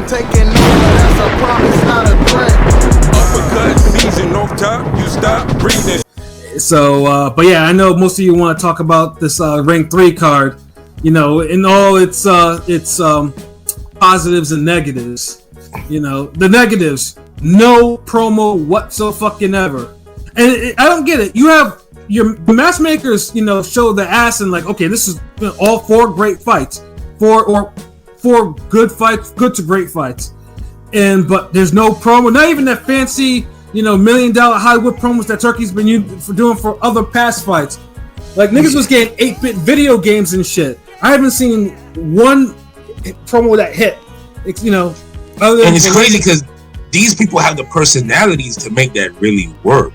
I'm taking over, that's a promise, not a threat. Uppercut season off top, you stop breathing. So, but yeah, I know most of you want to talk about this Ring 3 card, you know, in all its positives and negatives. You know, the negatives, no promo whatsoever. And I don't get it. You have your matchmakers, you know, show the ass and like, okay, this is all 4 great fights, 4 good fights, good to great fights, but there's no promo, not even that fancy, you know, $1 million Hollywood promos that Turkey's been doing for other past fights. Like niggas was getting 8-bit video games and shit. I haven't seen one promo that hit. It's, you know, and it's crazy because these people have the personalities to make that really work.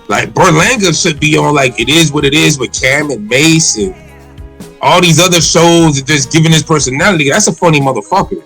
Like Berlanga should be on like It Is What It Is with Cam and Mace and all these other shows and just giving his personality. That's a funny motherfucker.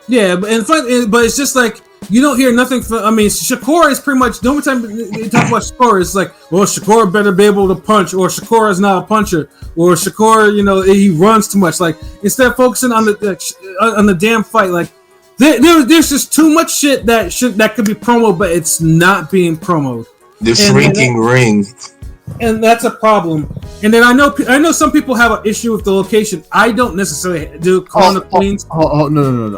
Yeah, but it's just like you don't hear nothing from. I mean, Shakur is pretty much the only time you talk about Shakur is like, well, Shakur better be able to punch, or Shakur is not a puncher, or Shakur, you know, he runs too much. Like instead of focusing on the damn fight, like there's just too much shit that could be promo, but it's not being promoted. The shrinking ring. And that's a problem. And then I know some people have an issue with the location. I don't necessarily do Corona Queens. No.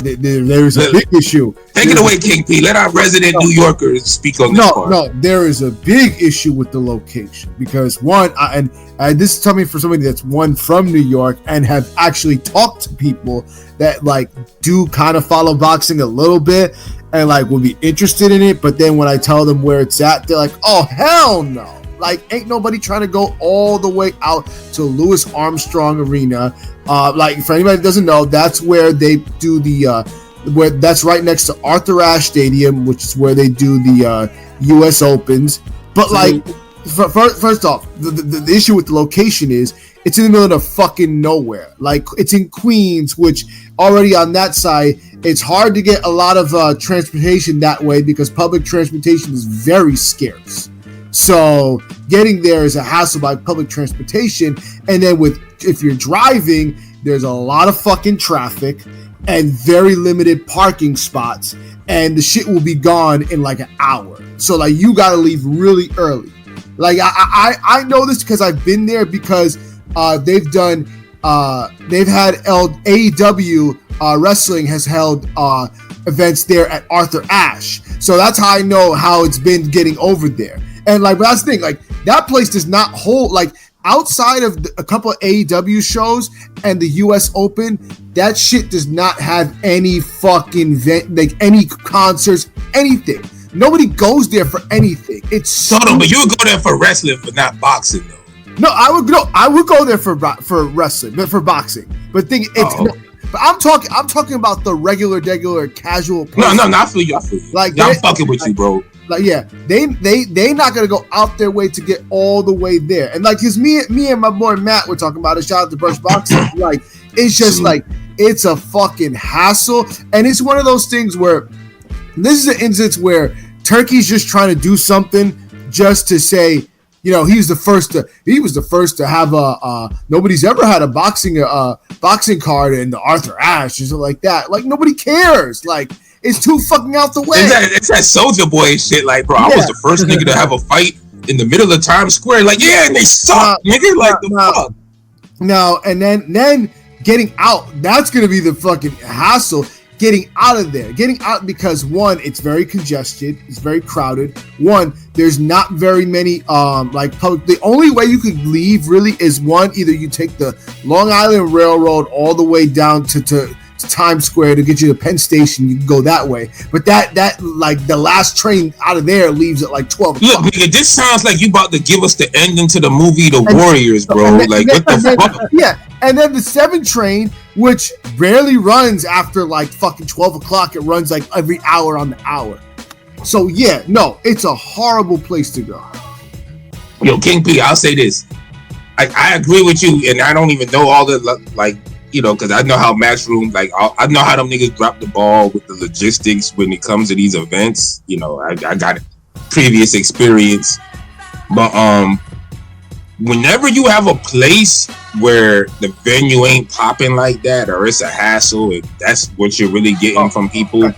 There is a big issue. Take it away, King P. Let our resident New Yorker speak on this part. No, there is a big issue with the location because one, and this is coming from somebody that's from New York and have actually talked to people that like do kind of follow boxing a little bit. And like will be interested in it, but then when I tell them where it's at, they're like, "Oh hell no!" Like, ain't nobody trying to go all the way out to Louis Armstrong Arena. Like for anybody that doesn't know, that's where they do where that's right next to Arthur Ashe Stadium, which is where they do the U.S. Opens. But like, first off, the issue with the location is it's in the middle of fucking nowhere. Like it's in Queens, which already on that side. It's hard to get a lot of transportation that way because public transportation is very scarce. So getting there is a hassle by public transportation. And then if you're driving, there's a lot of fucking traffic and very limited parking spots. And the shit will be gone in like an hour. So like you got to leave really early. Like I know this because I've been there because they've had AEW wrestling has held events there at Arthur Ashe, so that's how I know how it's been getting over there. And like, but that's the thing, like that place does not hold like outside of a couple of AEW shows and the U.S. Open. That shit does not have any fucking like any concerts, anything. Nobody goes there for anything. It's but you would go there for wrestling, but not boxing though. No, I would go there for wrestling, but for boxing. But but I'm talking about the regular casual person. No, I feel you. Like I'm fucking with you, bro. Like yeah, they not gonna go out their way to get all the way there. And like cause me and my boy Matt were talking about it. Shout out to Brush Boxing. Like it's just like it's a fucking hassle, and it's one of those things where this is an instance where Turkey's just trying to do something just to say. You know, he was the first to have nobody's ever had a boxing card in the Arthur Ashe or something like that. Like nobody cares. Like it's too fucking out the way. It's that Soldier Boy shit. Like, bro, I was the first nigga to have a fight in the middle of Times Square. Like, yeah, and they suck, nigga. Like the fuck. No, and then getting out. That's gonna be the fucking hassle. Getting out of there, because one, it's very congested, it's very crowded. One, there's not very many like public. The only way you could leave really is one, either you take the Long Island Railroad all the way down to Times Square to get you to Penn Station. You can go that way, but that like the last train out of there leaves at like 12 o'clock. Look, nigga, this sounds like you about to give us the ending to the movie The Warriors, bro. What the fuck? Yeah, and then the 7 train, which rarely runs after like fucking 12 o'clock. It runs like every hour on the hour. So yeah, no, it's a horrible place to go. Yo, King P, I'll say this. I agree with you, and I don't even know all the like. You know, because I know how Matchroom, like, I know how them niggas drop the ball with the logistics when it comes to these events. You know, I got previous experience. But whenever you have a place where the venue ain't popping like that, or it's a hassle, and that's what you're really getting from people.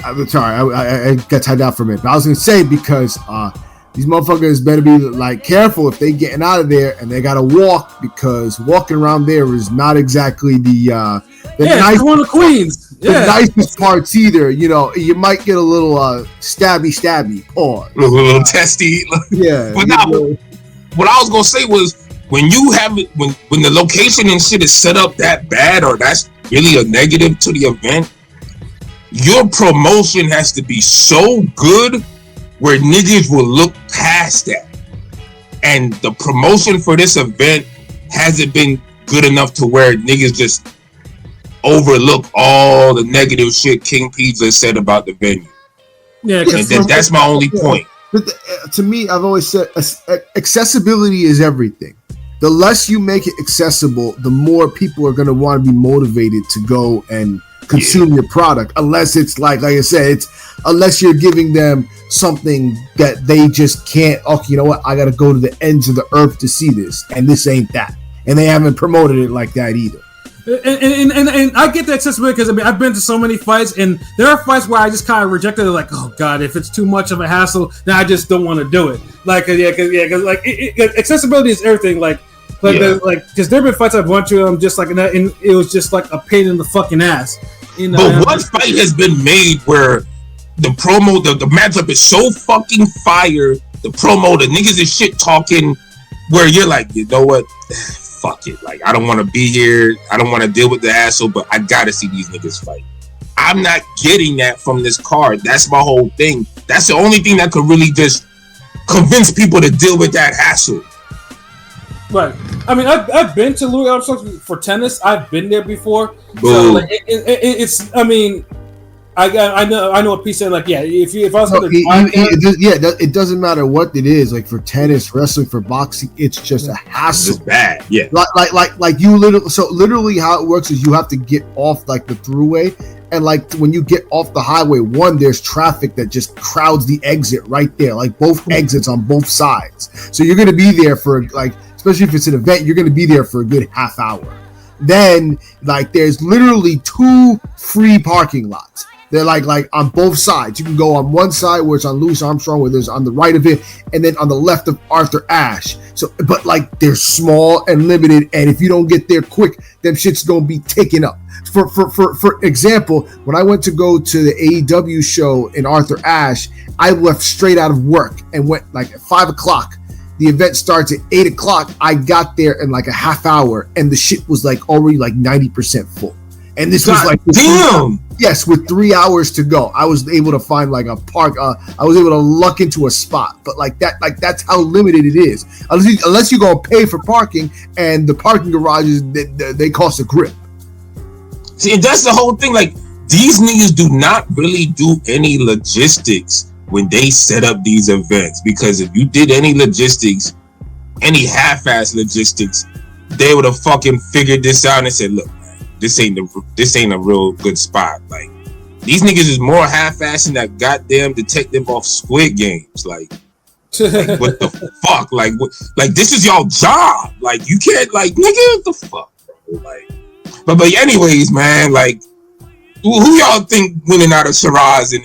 I'm sorry, I got tied out for a minute. But I was gonna say because these motherfuckers better be like careful if they getting out of there and they gotta walk, because walking around there is not exactly the nice one of Queens. The nicest parts either. You know, you might get a little stabby pause, a little testy. Yeah. But what I was gonna say was, when you have it, when the location and shit is set up that bad, or that's really a negative to the event, your promotion has to be so good where niggas will look past that. And the promotion for this event hasn't been good enough to where niggas just overlook all the negative shit King Pizza said about the venue. Yeah, and that's my only point. But to me, I've always said accessibility is everything. The less you make it accessible, the more people are going to want to be motivated to go and consume your product. Unless it's like I said, unless you're giving them something that they just can't. Okay, you know what? I got to go to the ends of the earth to see this, and this ain't that. And they haven't promoted it like that either. And I get the accessibility because I've been to so many fights, and there are fights where I just kind of rejected it, like, oh god, if it's too much of a hassle, then I just don't want to do it. Like, because accessibility is everything. Because there've been fights I've went to, I'm just like, and it was just like a pain in the fucking ass. You know, but what fight has been made where the promo, the matchup is so fucking fire, the promo, the niggas is shit talking, where you're like, you know what? Fuck it. Like, I don't want to be here. I don't want to deal with the asshole, but I gotta see these niggas fight. I'm not getting that from this card. That's my whole thing. That's the only thing that could really just convince people to deal with that hassle. Right. I mean, I've been to Louis Armstrong for tennis. I've been there before. Boom. So like, it's. I mean, I know what Pete said. Like, yeah, if I was going to, it doesn't matter what it is. Like for tennis, wrestling, for boxing, it's just a hassle. It's bad. Yeah. Like you literally how it works is you have to get off like the throughway, and like when you get off the highway, there's traffic that just crowds the exit right there. Like both exits on both sides. So you're gonna be there for like, especially if it's an event, you're gonna be there for a good half hour. Then like there's literally 2 free parking lots. They're like on both sides. You can go on one side where it's on Louis Armstrong, where there's on the right of it, and then on the left of Arthur Ashe. So, but like they're small and limited, and if you don't get there quick, them shit's gonna be taken up. For example, when I went to go to the AEW show in Arthur Ashe, I left straight out of work and went like at 5 o'clock. The event starts at 8 o'clock. I got there in like a half hour, and the shit was like already like 90% full. And this was like, damn. Yes, with 3 hours to go, I was able to find like a park. I was able to luck into a spot, but like that's how limited it is. Unless you're gonna pay for parking, and the parking garages they cost a grip. See, and that's the whole thing. Like, these niggas do not really do any logistics when they set up these events, because if you did any logistics, any half-ass logistics, they would have fucking figured this out and said, look, this ain't a real good spot. Like, these niggas is more half-assing that goddamn detective off Squid Games. Like what the fuck? Like, what? Like, this is y'all job. Like, you can't, like, nigga, what the fuck, bro? Like, but anyways, man, like, who y'all think winning out of Shiraz and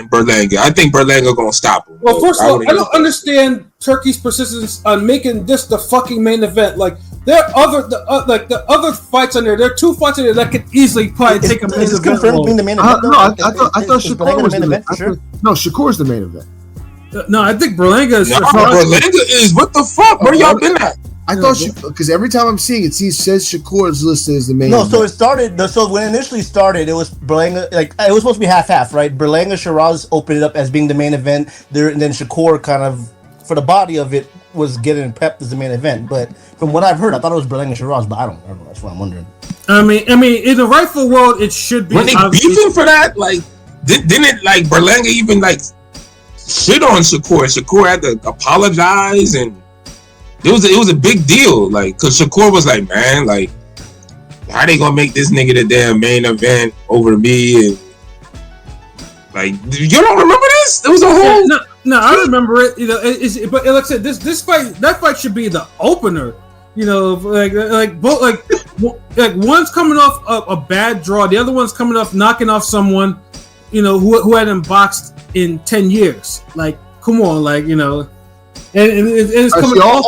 Berlanga? I think Berlanga gonna stop him. Well, first of all, I don't understand Turkey's persistence on making this the fucking main event. Like, there are the other fights on there. There are 2 fights on there that could easily probably take a main event. Confirmed being the main event. I thought Shakur was the main event. No, Shakur's the main event. No, I think Berlanga is. Berlanga is. What the fuck? Where y'all been at? I thought because every time I'm seeing it, says Shakur is listed as the main. No, so it started. So when it initially started, it was Berlanga. Like, it was supposed to be half, right? Berlanga Shiraz opened it up as being the main event there, and then Shakur kind of, for the body of it, was getting prepped as the main event. But from what I've heard, I thought it was Berlanga Shiraz, but I don't know. That's what I'm wondering. I mean, in the rightful world, it should be. When they beefing for that, like, didn't it, like, Berlanga even like shit on Shakur? Shakur had to apologize, and it was a big deal, like, cause Shakur was like, man, like, how they gonna make this nigga the damn main event over me? And like, you don't remember this? It was a whole No, I remember it. You know, but like I said, that fight should be the opener. You know, like both like one's coming off a bad draw, the other one's coming off knocking off someone, you know, who hadn't boxed in 10 years. Like, come on, like, you know, and it's coming off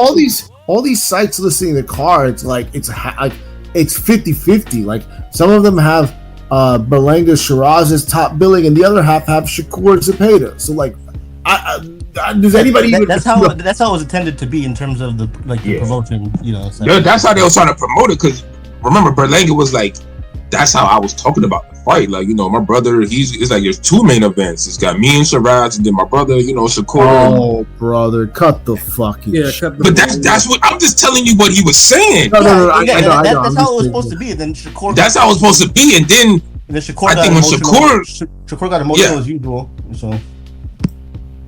all these sites listing the cards like it's 50-50. Like some of them have Berlanga Shiraz's top billing, and the other half have Shakur Zepeda. So like, does anybody? That's how it was intended to be in terms of the promotion. You know, so. Yeah, that's how they were trying to promote it. Because remember, Berlanga was like, that's how I was talking about the fight. Like, you know, my brother, it's like there's two main events. It's got me and Shiraz, and then my brother, you know, Shakur. Oh, brother, cut the fucking shit. But that's what I'm just telling you what he was saying. No. That's how it was supposed to be. And then Shakur. That's how it was supposed to be, and then Shakur I think when Shakur got emotional as usual. So.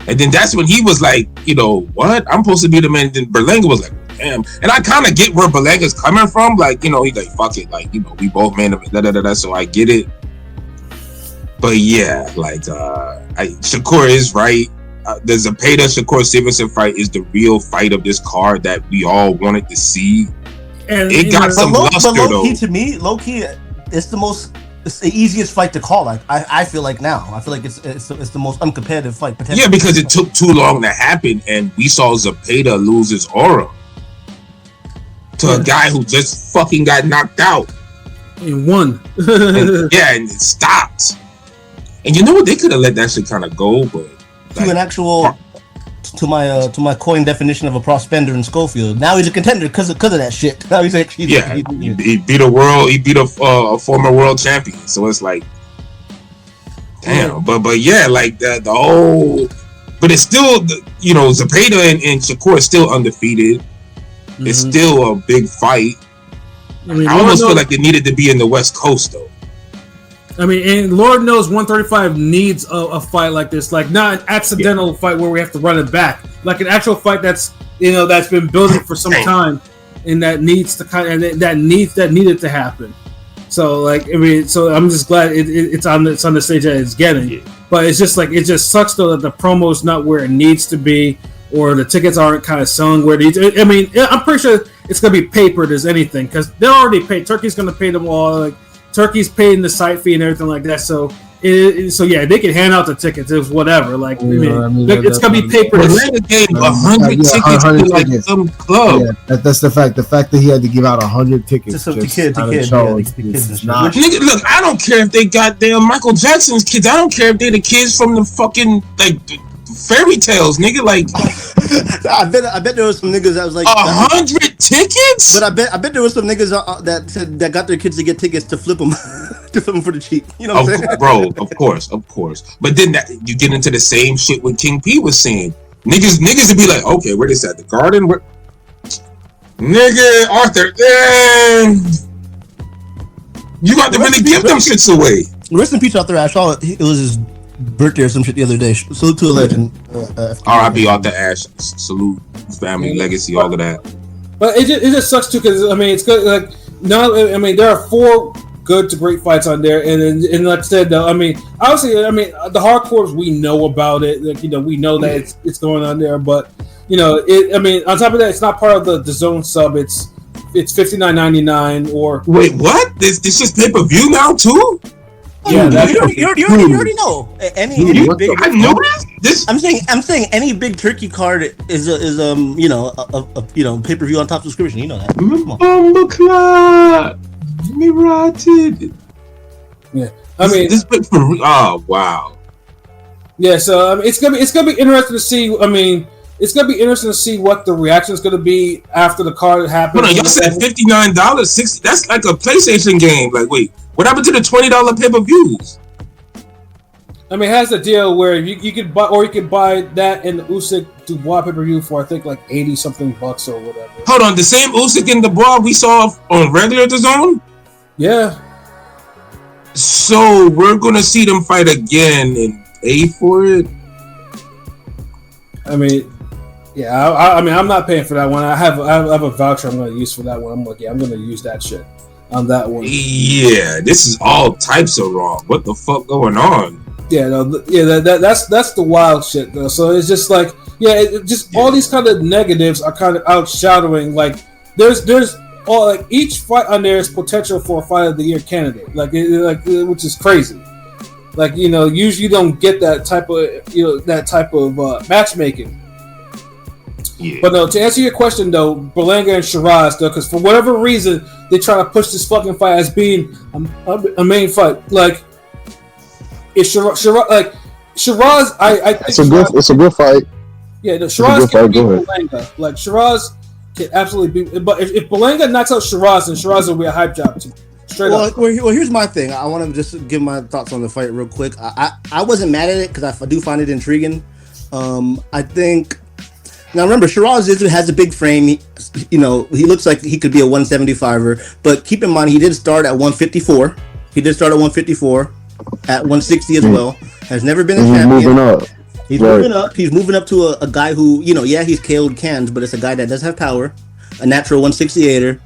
And then that's when he was like, you know, what? I'm supposed to be the man. And then Berlanga was like, damn. And I kind of get where Berlanga's coming from. Like, you know, he's like, fuck it. Like, you know, we both man of it. So I get it. But yeah, like, Shakur is right. The Zepeda Shakur Stevenson fight is the real fight of this card that we all wanted to see. And it got some luster, though. To me, low key, it's the easiest fight to call. Like I feel like now. I feel like it's the most uncompetitive fight potentially. Yeah, because it took too long to happen, and we saw Zepeda lose his aura to a guy who just fucking got knocked out. He won. and it stopped. And you know what? They could have let that shit kind of go, but to an actual. To my coin definition of a prospender in Schofield. Now he's a contender because of that shit. Now he's actually he beat a former world champion. So it's like, damn. But yeah, like the whole. But it's still, you know, Zepeda and Shakur is still undefeated. Mm-hmm. It's still a big fight. I almost feel like it needed to be in the West Coast though. I mean, and Lord knows 135 needs a fight like this, like not an accidental fight where we have to run it back, like an actual fight that's, you know, that's been building for some time, and that needs to that needed to happen. So like, I mean, so I'm just glad it's on the stage that it's getting, but it's just like, it just sucks though that the promo's not where it needs to be, or the tickets aren't kind of selling where it needs. I mean, I'm pretty sure it's gonna be papered as anything because they're already paid. Turkey's gonna pay them all. Like, Turkey's paying the site fee and everything like that, so yeah, they can hand out the tickets. It's whatever. Like, it's gonna be paper. Berlanga gave 100 tickets to like some club. Yeah, that's the fact. The fact that he had to give out 100 tickets to kids. Nigga, look, I don't care if they goddamn Michael Jackson's kids. I don't care if they're the kids from the fucking like fairy tales, nigga. Like, I bet there was some niggas that was like 100 tickets. But I bet there was some niggas that got their kids to get tickets to flip them, for the cheap. You know what I'm saying? Bro, of course. But then you get into the same shit what King P was saying. Niggas would be like, okay, where this at? The Garden? Where? Nigga, Arthur, you got to really give them shits away. Rest in peace, Arthur. I saw it was his birthday or some shit the other day. Salute to a legend. R.I.P. Arthur Ashe. Salute family, legacy, all of that. But it just sucks too because I mean it's good. Like no, I mean there are 4 good to great fights on there, and like I said though, I mean obviously, I mean the hardcores we know about it. Like, you know, we know that it's going on there, but you know I mean on top of that, it's not part of the zone sub. It's $59.99 or wait, what? This just pay-per-view now too? Yeah, you already know. Any big, I know this. I'm saying any big turkey card is you know a pay-per-view on top subscription. You know that. Me rotted. Yeah, I mean this big for. Oh wow. Yeah, so I mean, it's gonna be interesting to see. I mean, it's gonna be interesting to see what the reaction is gonna be after the card happens. Hold on, y'all said $59, $60. That's like a PlayStation game. Like, wait. What happened to the $20 pay-per-views? I mean, it has a deal where you could buy that and the Usyk Dubois pay-per-view for I think like $80 something bucks or whatever. Hold on, the same Usyk and Dubois we saw on regular DAZN? Yeah. So we're gonna see them fight again and pay for it. I mean, yeah. I mean, I'm not paying for that one. I have a voucher I'm going to use for that one. I'm like, yeah, I'm going to use that shit on that one. Yeah, this is all types of wrong. What the fuck going on? Yeah, no, that's the wild shit though. So it's just like, just all these kind of negatives are kind of outshadowing. Like, there's all like each fight on there is potential for a fight of the year candidate. Which is crazy. Like, usually you don't get that type of matchmaking. Yeah. But no, to answer your question though, Berlanga and Shiraz though, because for whatever reason they try to push this fucking fight as being a main fight. Like, it's Shiraz. I think it's a good fight. Yeah, no, Shiraz can beat Berlanga. Like, Shiraz can absolutely beat. But if Berlanga knocks out Shiraz, then Shiraz will be a hype job too. Straight up. Well, here's my thing. I want to just give my thoughts on the fight real quick. I wasn't mad at it because I do find it intriguing. I think. Now remember, Shiraz has a big frame. He looks like he could be a 175er. But keep in mind, he did start at 154. At 160 as well. Has never been a champion. Moving up. He's moving up. He's moving up to a guy who, he's KO'd cans, but it's a guy that does have power, a natural 168er,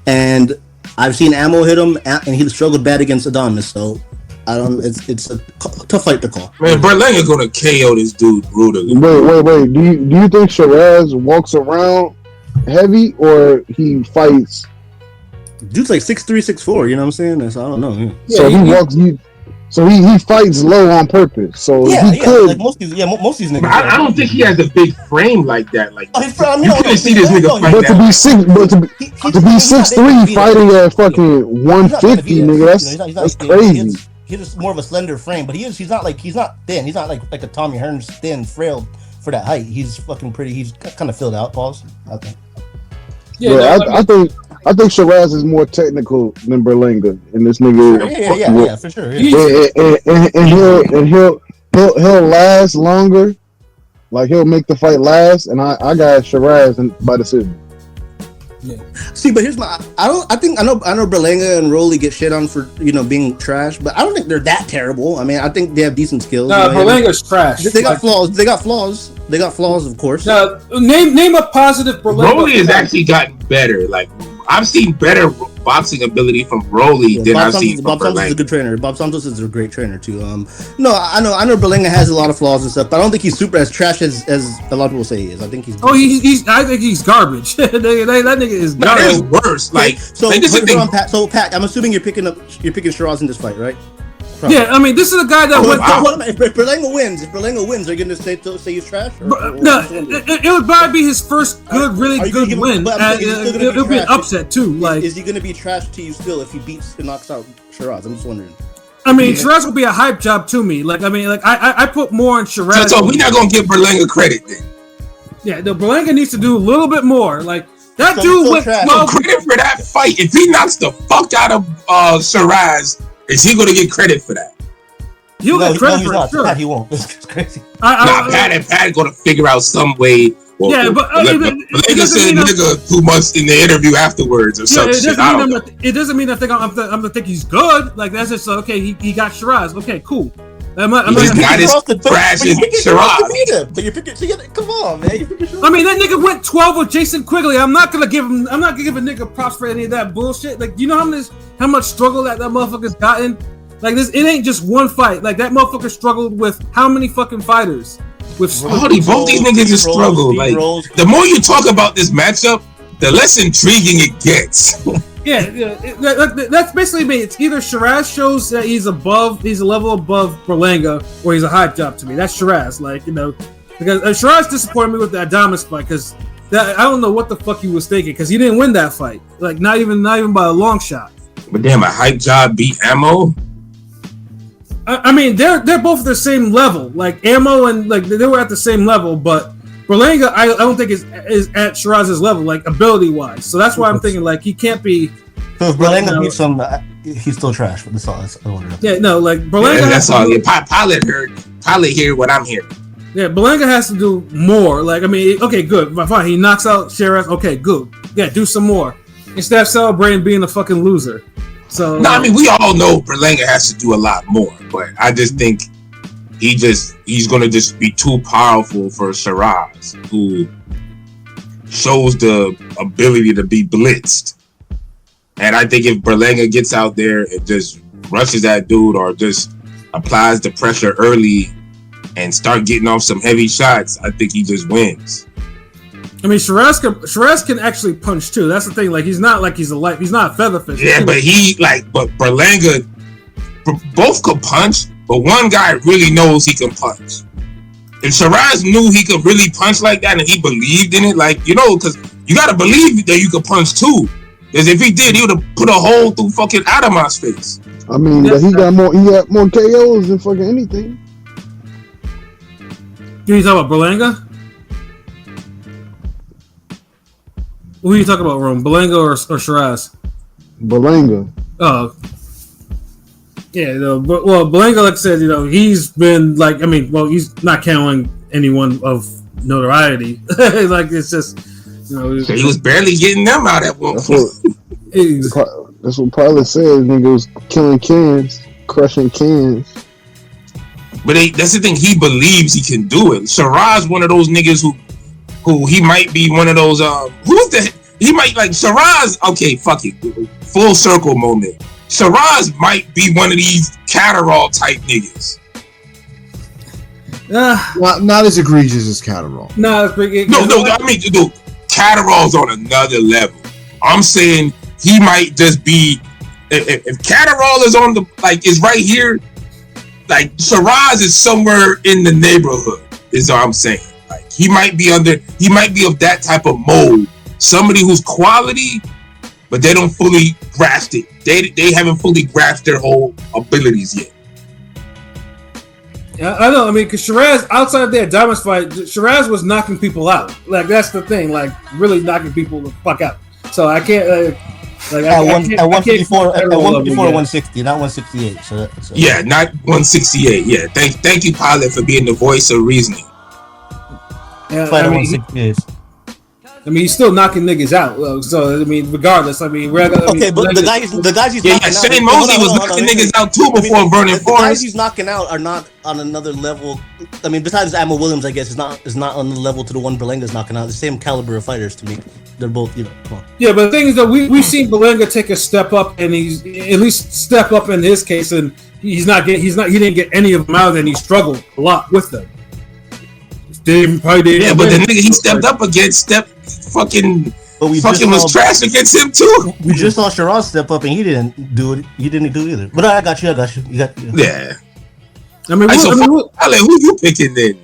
and I've seen Ammo hit him, and he struggled bad against Adonis. So I don't. It's a tough fight to call. Man, Berlanga gonna KO this dude brutally. Wait. Do you think Shiraz walks around heavy or he fights? Dude's like 6'3", 6'4", you know what I'm saying? So I don't know. Yeah. So he fights low on purpose. So he could. Like most of these niggas. I don't think he has a big frame like that. Like, you couldn't see this nigga fight But that. to be 6'3", fighting at fucking 150, nigga, that's crazy. He's more of a slender frame, but he's not thin. He's not like a Tommy Hearns thin, frail for that height. He's fucking pretty. He's kind of filled out. Pause. Okay. I think Shiraz is more technical than Berlanga, and this nigga. Yeah, for sure. Yeah. And he'll last longer. Like, he'll make the fight last, and I got Shiraz by decision. Yeah. See, but here's I know Berlanga and Rolly get shit on for being trash, but I don't think they're that terrible. I mean, I think they have decent skills. No, Berlanga's trash. They got flaws. They got flaws, of course. Now, name a positive Berlanga. Rolly has actually gotten better. Like, I've seen better boxing ability from Rolly than I've seen from Bob Santos is a good trainer. Bob Santos is a great trainer too. No, I know Berlanga has a lot of flaws and stuff, but I don't think he's super as trash as a lot of people say he is. I think he's. I think he's garbage. that nigga is garbage. That is worse. Like, Pat, I'm assuming you're picking Shiraz in this fight, right? Probably. Yeah, I mean, this is a guy that If Berlanga wins, are you going to say he's trash? No, it would probably be his first really good win. It would be an upset too. Like, is he going to be trash to you still if he beats and knocks out Shiraz? I'm just wondering. I mean, Shiraz will be a hype job to me. Like, I mean, I put more on Shiraz. So we're not going to give Berlanga credit then. Yeah, the Berlanga needs to do a little bit more. Like, that dude went 12. No credit for that fight. If he knocks the fuck out of Shiraz, is he going to get credit for that? He'll get credit for it. Sure. Pat, he won't. It's crazy. Pat going to figure out some way. But Berlanga said nigga 2 months in the interview afterwards or some shit. It doesn't mean that I'm gonna think he's good. Like, that's just okay. He got Shiraz. Okay, cool. He's not as trash as Shiraz. But you're picking. Come on, man. I mean, that nigga went 12 with Jason Quigley. I'm not gonna give a nigga props for any of that bullshit. Like, you know how much struggle that motherfucker's gotten. Like, it ain't just one fight. Like, that motherfucker struggled with how many fucking fighters? Both these niggas just struggle. Like, the more you talk about this matchup, the less intriguing it gets. That's basically me. It's either Shiraz shows that he's a level above Berlanga, or he's a hype job to me. That's Shiraz, because Shiraz disappointed me with the Adamas fight, because I don't know what the fuck he was thinking, because he didn't win that fight, like not even by a long shot. But damn, a hype job beat Ammo. I mean, they're both at the same level. Like, Ammo and they were at the same level, but Berlanga, I don't think is at Shiraz's level, like, ability wise. So that's why I'm thinking, like, he can't be. So if Berlanga beats him, he's still trash. But that's all. Berlanga. Yeah, that's all. Pilot hear what I'm hearing. Yeah, Berlanga has to do more. Like, I mean, okay, good, fine. He knocks out Shiraz. Okay, good. Yeah, do some more instead of celebrating being a fucking loser. So. No, I mean, we all know Berlanga has to do a lot more, but I just think he's gonna just be too powerful for Shiraz, who shows the ability to be blitzed. And I think if Berlanga gets out there and just rushes that dude, or just applies the pressure early and start getting off some heavy shots, I think he just wins. I mean, Shiraz can actually punch too. That's the thing. Like he's not a featherfish. Yeah, but Berlanga, both could punch, but one guy really knows he can punch. If Shiraz knew he could really punch like that and he believed in it, like, you know, because you got to believe that you could punch too. Because if he did, he would have put a hole through fucking Adam's face. I mean, but he got more KOs than fucking anything. You talking about Berlanga? Who are you talking about, Rome? Berlanga or Shiraz? Berlanga. Oh. Yeah, well, Berlanga, like I said, you know, he's been like, I mean, well, he's not counting anyone of notoriety. Like, it's just, you know. So he was barely getting them out at one point. That's what Pilot said. Nigga was killing cans, crushing cans. But that's the thing. He believes he can do it. Shiraz, one of those niggas who he might be one of those. He might like Shiraz. Okay, fuck it. Full circle moment. Shiraz might be one of these Catterall type niggas. Not as egregious as Catterall. No. I mean, dude, Catterall's on another level. I'm saying he might just be. If Catterall is on is right here, like Shiraz is somewhere in the neighborhood. Is all I'm saying. Like he might be of that type of mold. Somebody who's quality, but they don't fully grasp it. They haven't fully grasped their whole abilities yet. Yeah, I know. I mean, because Shiraz, outside of that Diamonds fight, Shiraz was knocking people out. Like that's the thing. Like really knocking people the fuck out. So I can't. At 154, 160, not 168. So. Yeah, not 168. Yeah, thank you, Pilot, for being the voice of reasoning. Yeah, I mean, he's still knocking niggas out. So I mean, regardless, but the guys he's knocking out. Shane Mosley was knocking niggas out too before Burning Forest. The guys he's knocking out are not on another level. I mean, besides Ammo Williams, I guess is not on the level to the one Berlanga's knocking out. The same caliber of fighters to me. They're both, you know. Well. Yeah, but the thing is that we've seen Berlanga take a step up, and he's at least step up in his case, and he didn't get any of them out, and he struggled a lot with them. But the nigga he stepped up against was trash against him too. We just saw Shiraz step up and he didn't do it. He didn't do either. But I got you. Yeah. I mean, who you picking then?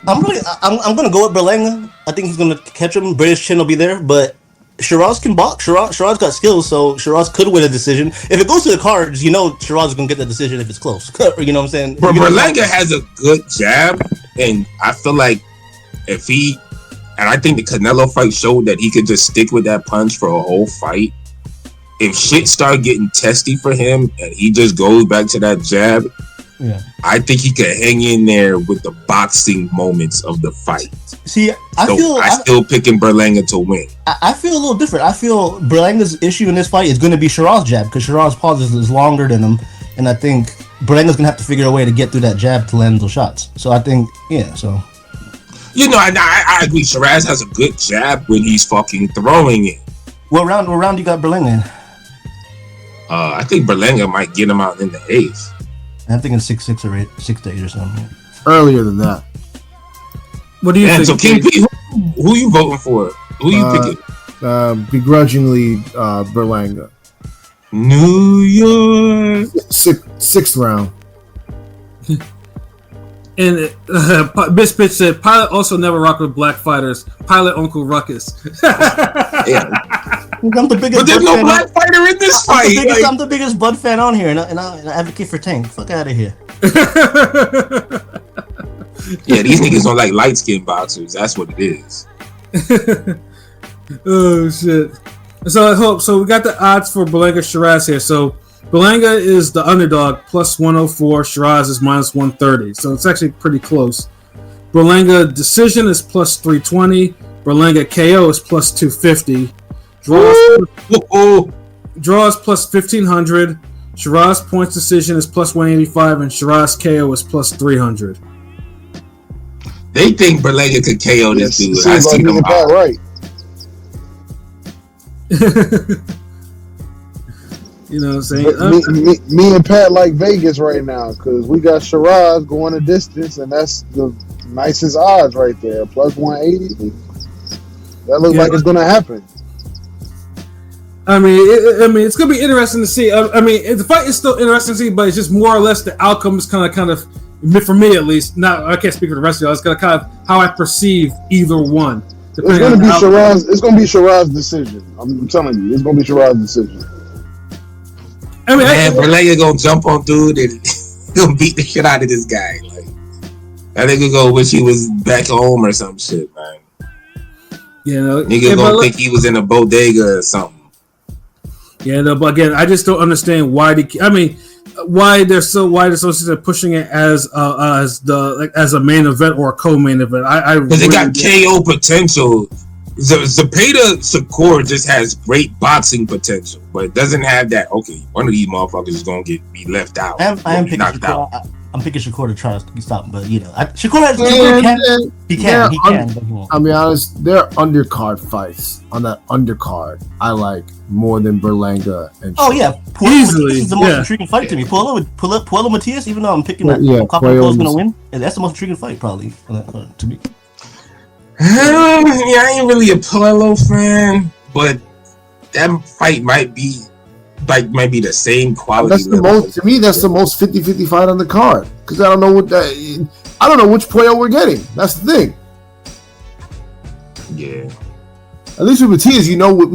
I'm gonna go with Berlanga. I think he's gonna catch him. British chin will be there, but Shiraz can box. Shiraz got skills, so Shiraz could win a decision. If it goes to the cards, you know Shiraz is gonna get the decision if it's close. You know what I'm saying? But Berlanga has a good jab, and I feel like I think the Canelo fight showed that he could just stick with that punch for a whole fight. If shit start getting testy for him and he just goes back to that jab, I think he could hang in there with the boxing moments of the fight. See, I still picking Berlanga to win. I feel a little different. I feel Berlanga's issue in this fight is going to be Shiraz's jab because Shiraz's pause is longer than him, and I think Berlanga's going to have to figure a way to get through that jab to land those shots. So I think, You know, I agree. Shiraz has a good jab when he's fucking throwing it. What round you got Berlanga in? I think Berlanga might get him out in the 8th. I'm thinking 6-6 or 6 to 8 or something. Earlier than that. What do you think? So King P, who you voting for? Who you picking? Begrudgingly, Berlanga. New York. Sixth round. And Bitch Bitch said, Pilot also never rocked with black fighters. Pilot Uncle Ruckus. Yeah. I'm the biggest. But there's no black fighter in this fight. I'm the biggest Bud fan on here, and I advocate for Tank. Fuck out of here. Yeah, these niggas don't like light skinned boxers. That's what it is. Oh shit! So we got the odds for Berlanga Shiraz here. So Berlanga is the underdog plus 104. Shiraz is minus 130. So it's actually pretty close. Berlanga decision is plus 320. Berlanga KO is plus 250. Draws plus 1500. Shiraz points decision is plus 185, and Shiraz KO is plus 300. They think Berlanga could KO this dude. I see them right. You know what I'm saying? Me and Pat like Vegas right now because we got Shiraz going a distance, and that's the nicest odds right there, plus 180. That looks like it's gonna happen. I mean, it's gonna be interesting to see. I mean, the fight is still interesting to see, but it's just more or less the outcome is kind of, for me at least. Not, I can't speak for the rest of y'all. It's kind of how I perceive either one. It's gonna be Shiraz. It's gonna be Shiraz's decision. I'm telling you, it's gonna be Shiraz's decision. I mean, Berlanga gonna jump on dude and gonna beat the shit out of this guy. Like, I think he go wish he was back home or some shit, man. You know, nigga gonna think he was in a bodega or something. Yeah, no, but again, I just don't understand why why they're so pushing it as a main event or a co-main event. Because it got KO potential. Zepeda Shakur just has great boxing potential, but it doesn't have that. Okay, one of these motherfuckers is gonna be left out. I am picking Shakur. I'm picking Shakur to try to stop, but you know, Shakur can. But he won't. I'll be honest, they're undercard fights. On that undercard, I like more than Berlanga and. Oh yeah, easily. This is the most intriguing fight to me. Puello Matias, even though I'm picking that Puello's gonna win, that's the most intriguing fight probably to me. I ain't really a Puello fan, but that fight might be the same quality. That's the most to me. That's the most 50-50 fight on the card because I don't know which Puello we're getting. That's the thing. Yeah. At least with Matias, you know what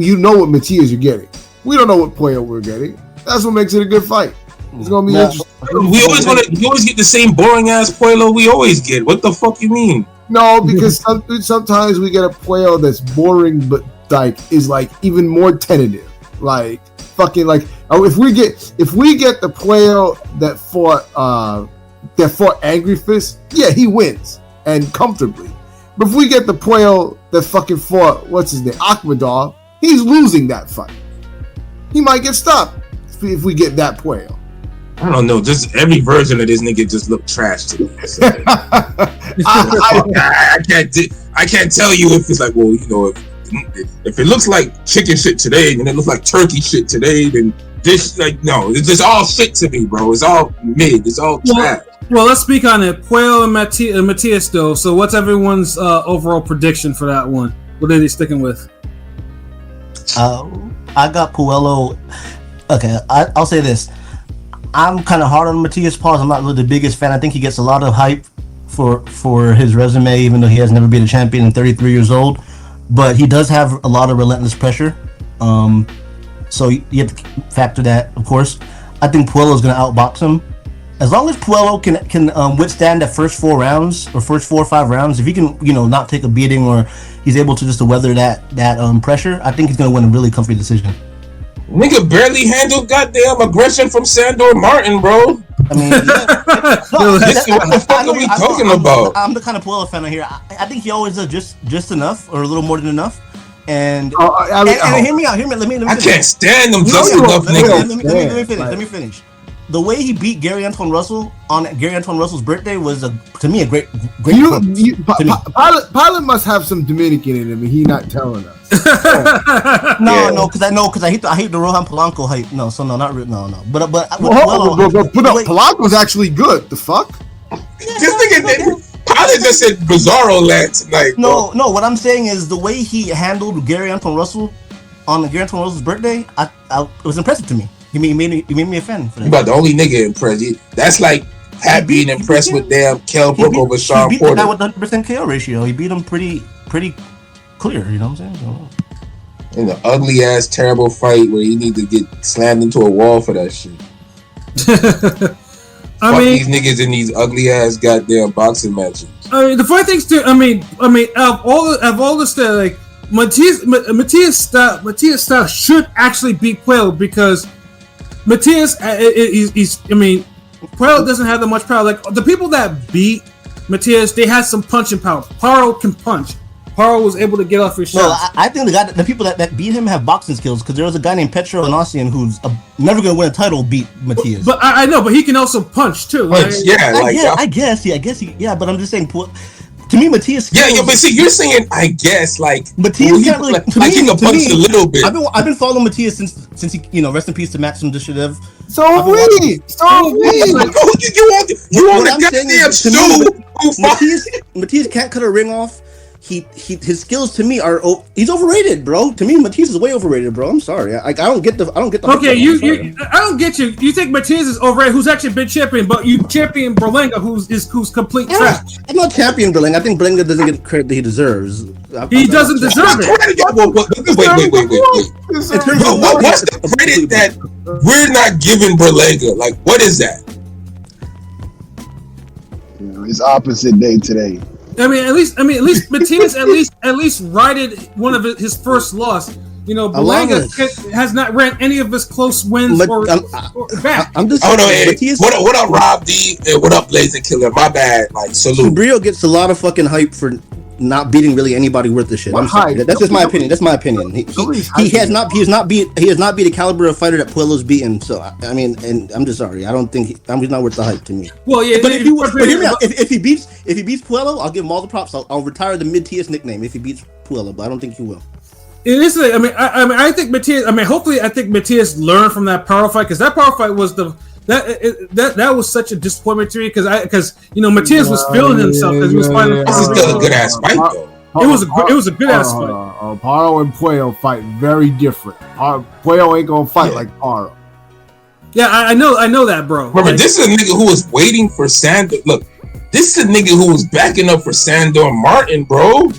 Matias you're getting. We don't know what Puello we're getting. That's what makes it a good fight. It's gonna be interesting. We always get the same boring ass Puello we always get. What the fuck you mean? No, because sometimes we get a Puello that's boring, but is even more tentative. Like fucking if we get the Puello that fought Angry Fist, yeah, he wins and comfortably. But if we get the Puello that fucking fought what's his name, Akhmadov, he's losing that fight. He might get stopped if we get that Puello. I don't know. Just every version of this nigga just look trash to me. So, I can't tell you if it's like, well, you know, if it looks like chicken shit today and it looks like turkey shit today, then this no, it's just all shit to me, bro. It's all mid. It's all trash. Well, let's speak on it. Puello and Matias, though. So, what's everyone's overall prediction for that one? What are they sticking with? I got Puello. Okay, I'll say this. I'm kind of hard on Matias Paws. I'm not really the biggest fan. I think he gets a lot of hype for his resume, even though he has never been a champion and 33 years old. But he does have a lot of relentless pressure. So you have to factor that, of course. I think Puello is going to outbox him. As long as Puello can withstand the first 4 rounds or first 4 or 5 rounds, if he can, not take a beating or he's able to just weather that pressure, I think he's going to win a really comfy decision. Nigga barely handled goddamn aggression from Sandor Martin, bro. I mean, what the fuck are we talking about? I'm the kind of Puello fan here. I think he always does just enough or a little more than enough. And hear me out. Let me I can't stand them just enough niggas. Let me finish. The way he beat Gary Antoine Russell on Gary Antoine Russell's birthday was to me a great. Pilot must have some Dominican in him, and he not telling us. No, because I hate the Rohan Polanco hype. No, not really. No. But Polanco's actually good. The fuck? This nigga, Pilot just said Bizarro land tonight. No. What I'm saying is the way he handled Gary Antoine Russell on Gary Antoine Russell's birthday. It was impressive to me. He made me a fan for that. You about the only nigga impressed. That's like Pat being impressed with damn Kell Brook over Sean Porter. He beat the guy with 100% KO ratio. He beat him pretty clear. You know what I'm saying? In the ugly ass terrible fight where he need to get slammed into a wall for that shit. I mean, these niggas in these ugly ass goddamn boxing matches. I mean, the funny things too. I mean, of all the stuff, like Matias style should actually beat Puello because Matias, Puello doesn't have that much power. Like the people that beat Matias, they had some punching power. Paro can punch. Paro was able to get off his shots. Well, I think the people that beat him have boxing skills because there was a guy named Petro Anassian who's never going to win a title beat Matias. But I know, but he can also punch too. I guess he. But I'm just saying, to me, Matias. Yeah, but see, you're saying, I guess, like Matias can't really. He can punch a little bit. I've been following Matias since he, rest in peace to Maxim Dishidev. So are we. You on the goddamn show? Matias can't cut a ring off. His skills to me are he's overrated, bro. To me, Matias is way overrated, bro. I'm sorry. I don't get the. Okay, I don't get you. You think Matias is overrated? Who's actually been champion, but you champion Berlanga, who's complete trash. I'm not champion Berlanga. I think Berlanga doesn't get the credit that he deserves. He doesn't deserve it. Wait. What's the credit that we're not giving Berlanga? Like, what is that? It's opposite day today. I mean, at least Matias at least righted one of his first loss. Berlanga has not ran any of his close wins or back. I'm just Matias, what up, Rob D? And what up, Blazing Killer? My bad. Like, salute. Subriel gets a lot of fucking hype for not beating really anybody worth the shit. I'm sorry. That's just my opinion. That's my opinion. He has not beat a caliber of fighter that Puello's beaten. So I mean, and I'm just sorry. I don't think he's not worth the hype to me. Well, yeah. But if he beats Puello, I'll give him all the props. I'll retire the mid-TS nickname if he beats Puello, but I don't think he will. It is. I think Matias. Hopefully, I think Matias learned from that power fight, because that power fight was that was such a disappointment to me, because Matias was feeling himself as he was fighting. This is still a good ass fight though. It was a good ass fight. Paro and Puello fight very different. Puello ain't gonna fight like Paro. Yeah, I know that, bro. Remember, this is a nigga who was waiting for Sandor. Look, this is a nigga who was backing up for Sandor Martin, bro.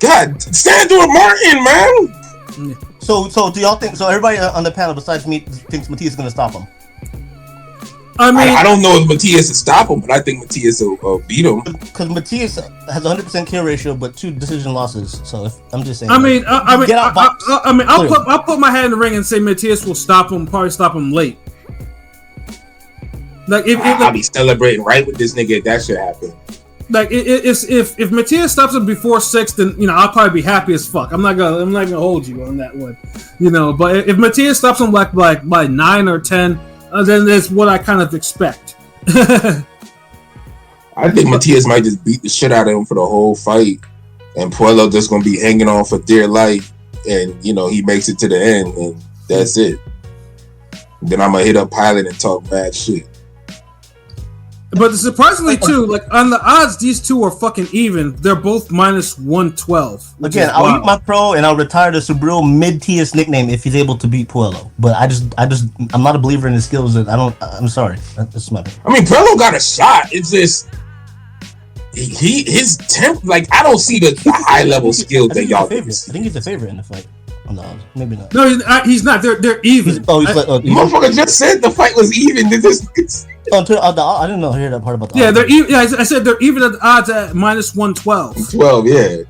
God, Sandor Martin, man. So do y'all think? So everybody on the panel besides me thinks Matias is gonna stop him. I mean, I don't know if Matias will stop him, but I think Matias will beat him. Because Matias has 100% kill ratio, but 2 decision losses. So I'm just saying. I'll put my hat in the ring and say Matias will stop him. Probably stop him late. Like I'll be celebrating right with this nigga if that shit happen. Like if Matias stops him before 6, then I'll probably be happy as fuck. I'm not gonna hold you on that one, But if Matias stops him like by 9 or 10, then that's what I kind of expect. I think Matias might just beat the shit out of him for the whole fight, and Puello just gonna be hanging on for dear life, and he makes it to the end, and that's it. Then I'm gonna hit up Pilot and talk bad shit. But surprisingly too, like on the odds, these two are fucking even. They're both minus 112. Again, I'll eat my pro and I'll retire the Subriel mid-TS nickname if he's able to beat Puello. But I'm not a believer in his skills. I'm sorry. That's my opinion. I mean, Puello got a shot. It's just his temp. Like, I don't see the high level skills that y'all think. I think he's the favorite in the fight. On the odds, maybe not. No, he's not. They're even. Motherfucker just said the fight was even. I didn't know. Hear that part about the odds. They're even. Yeah, I said they're even at the odds at minus 112. 12, yeah.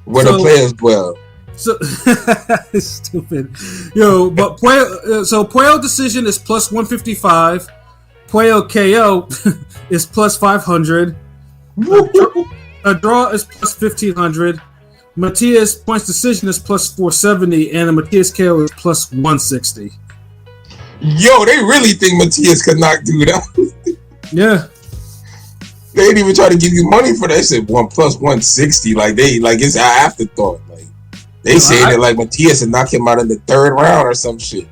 Where the players 12. So stupid, But Puello decision is plus 155. Puello KO is plus 500. A draw is plus 1500. Matias points decision is plus 470, and a Matias KO is plus 160. Yo, they really think Matias could knock dude out. Yeah. They didn't even try to give you money for that. They said 1 plus 160. Like it's an afterthought. Like they saying that like Matias would knock him out in the 3rd round or some shit.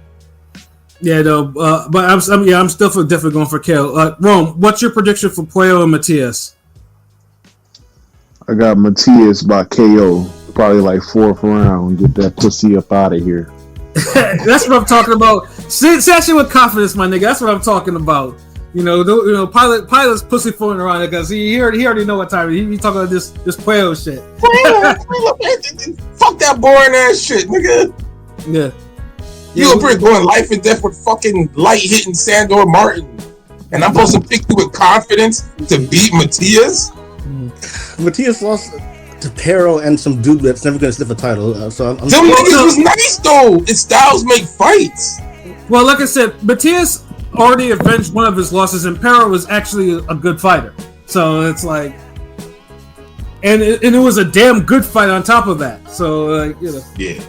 Yeah, no, but I'm still definitely going for KO. Rome, what's your prediction for Puello and Matias? I got Matias by KO, probably like 4th round. Get that pussy up out of here. That's what I'm talking about. Say shit with confidence, my nigga. That's what I'm talking about. Pilot's pussyfooting around because he already know what time he talking about this Puello shit. Fuck that boring ass shit, nigga. Yeah. You over here going life and death with fucking light hitting Sandor Martin, and I'm supposed to pick you with confidence to beat Matias. Matias lost to Pero and some dude that's never gonna sniff a title. Them niggas was nice though. It's styles make fights. Well, like I said, Matias already avenged one of his losses, and Pero was actually a good fighter. So it's like, and it was a damn good fight on top of that. So yeah.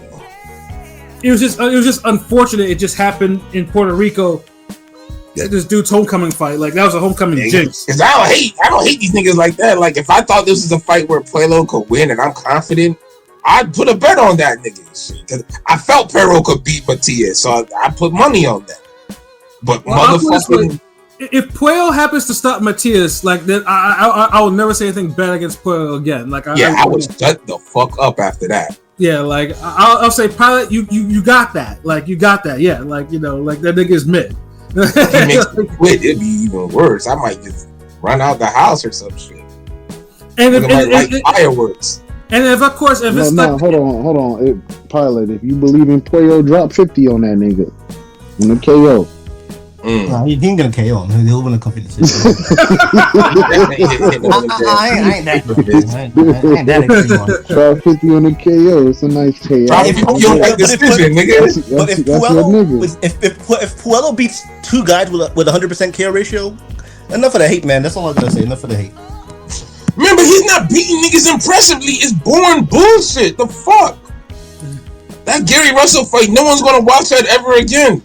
It was just unfortunate. It just happened in Puerto Rico this dude's homecoming fight. Like that was a homecoming jinx. Because I don't hate these niggas like that. Like if I thought this was a fight where Puello could win and I'm confident, I'd put a bet on that nigga. Because I felt Pero could beat Matias, so I put money on that. But motherfucking. If Puello happens to stop Matias, like then I will never say anything bad against Puello again. Like I would shut the fuck up after that. Yeah, like I'll say, Pilot, you got that. Like you got that. Yeah, like like that nigga's mid. If he makes me quit, it'd be even worse. I might just run out the house or some shit. And if fireworks. And if of course if hold on, Pilot. If you believe in Puello, drop 50 on that nigga. On the KO. Nah, he ain't gonna KO him. He'll win a comfy decision. I ain't that extreme. Drop 50 on the KO. It's a nice KO. Drop 50 on that decision, nigga. But if Puello beats two guys with 100% KO ratio, enough of the hate, man. That's all I'm gonna say. Enough of the hate. Remember, he's not beating niggas impressively. It's boring bullshit. The fuck? That Gary Russell fight, no one's gonna watch that ever again.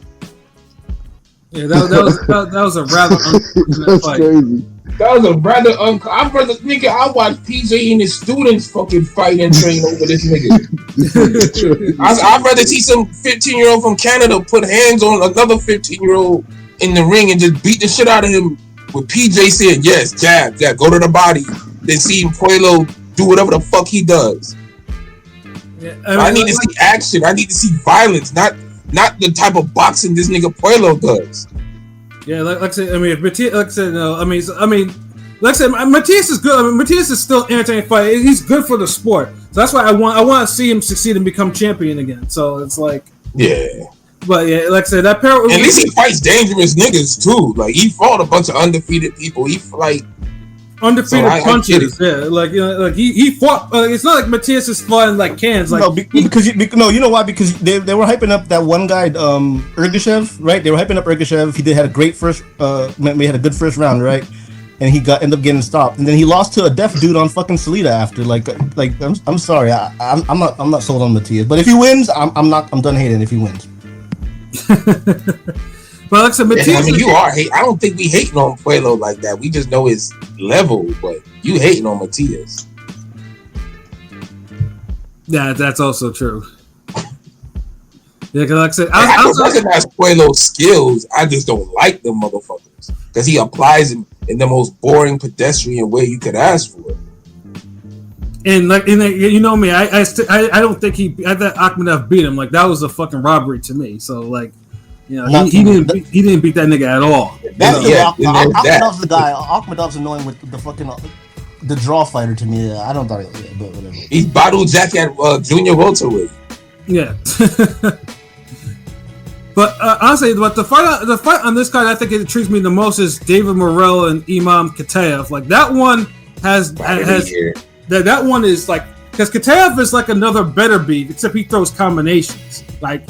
Yeah, that was a rather unfortunate fight. Crazy. That was a rather I'd rather nigga. I watched PJ and his students fucking fight and train over this nigga. I'd rather see some 15-year-old from Canada put hands on another 15-year-old in the ring and just beat the shit out of him. With PJ saying yes, jab, go to the body, then see Puello do whatever the fuck he does. Yeah, I need to see action. I need to see violence, not the type of boxing this nigga Puello does. Yeah, like I said, I mean, if Matias, like I said, no, I mean, like I said, Matias is good. I mean, Matias is still entertaining fight. He's good for the sport, so that's why I want to see him succeed and become champion again. So it's like, yeah. But yeah, like I said, that pair. At least he fights dangerous niggas too. Like he fought a bunch of undefeated people. He like undefeated punches. Yeah, like like he fought. It's not like Matias is flying like cans. Like no, because you know why? Because they were hyping up that one guy, Ergashev, right? They were hyping up Ergashev. He had a great first. We had a good first round, right? And he ended up getting stopped, and then he lost to a deaf dude on fucking Salida after. Like I'm sorry, I'm not sold on Matias. But if he wins, I'm done hating if he wins. But like I said, Matias, I mean, you are hate. I don't think we hating on Puello like that. We just know his level, but you hating on Matias. Yeah, that's also true. Yeah, because like I said, I recognize Puello's skills. I just don't like them motherfuckers because he applies them in the most boring pedestrian way you could ask for. And you know me, I don't think I thought Akhmedov beat him. Like that was a fucking robbery to me. So like, you know, he didn't beat that nigga at all. Akhmedov's the guy. Akhmedov's annoying with the fucking the draw fighter to me. I don't thought but whatever. He's Badu Jack at junior welterweight. Yeah. But honestly, the fight on this card, I think it intrigues me the most is David Morrell and Imam Kataev. Like that one has that one is like, because Kataev is like another better beat, except he throws combinations. Like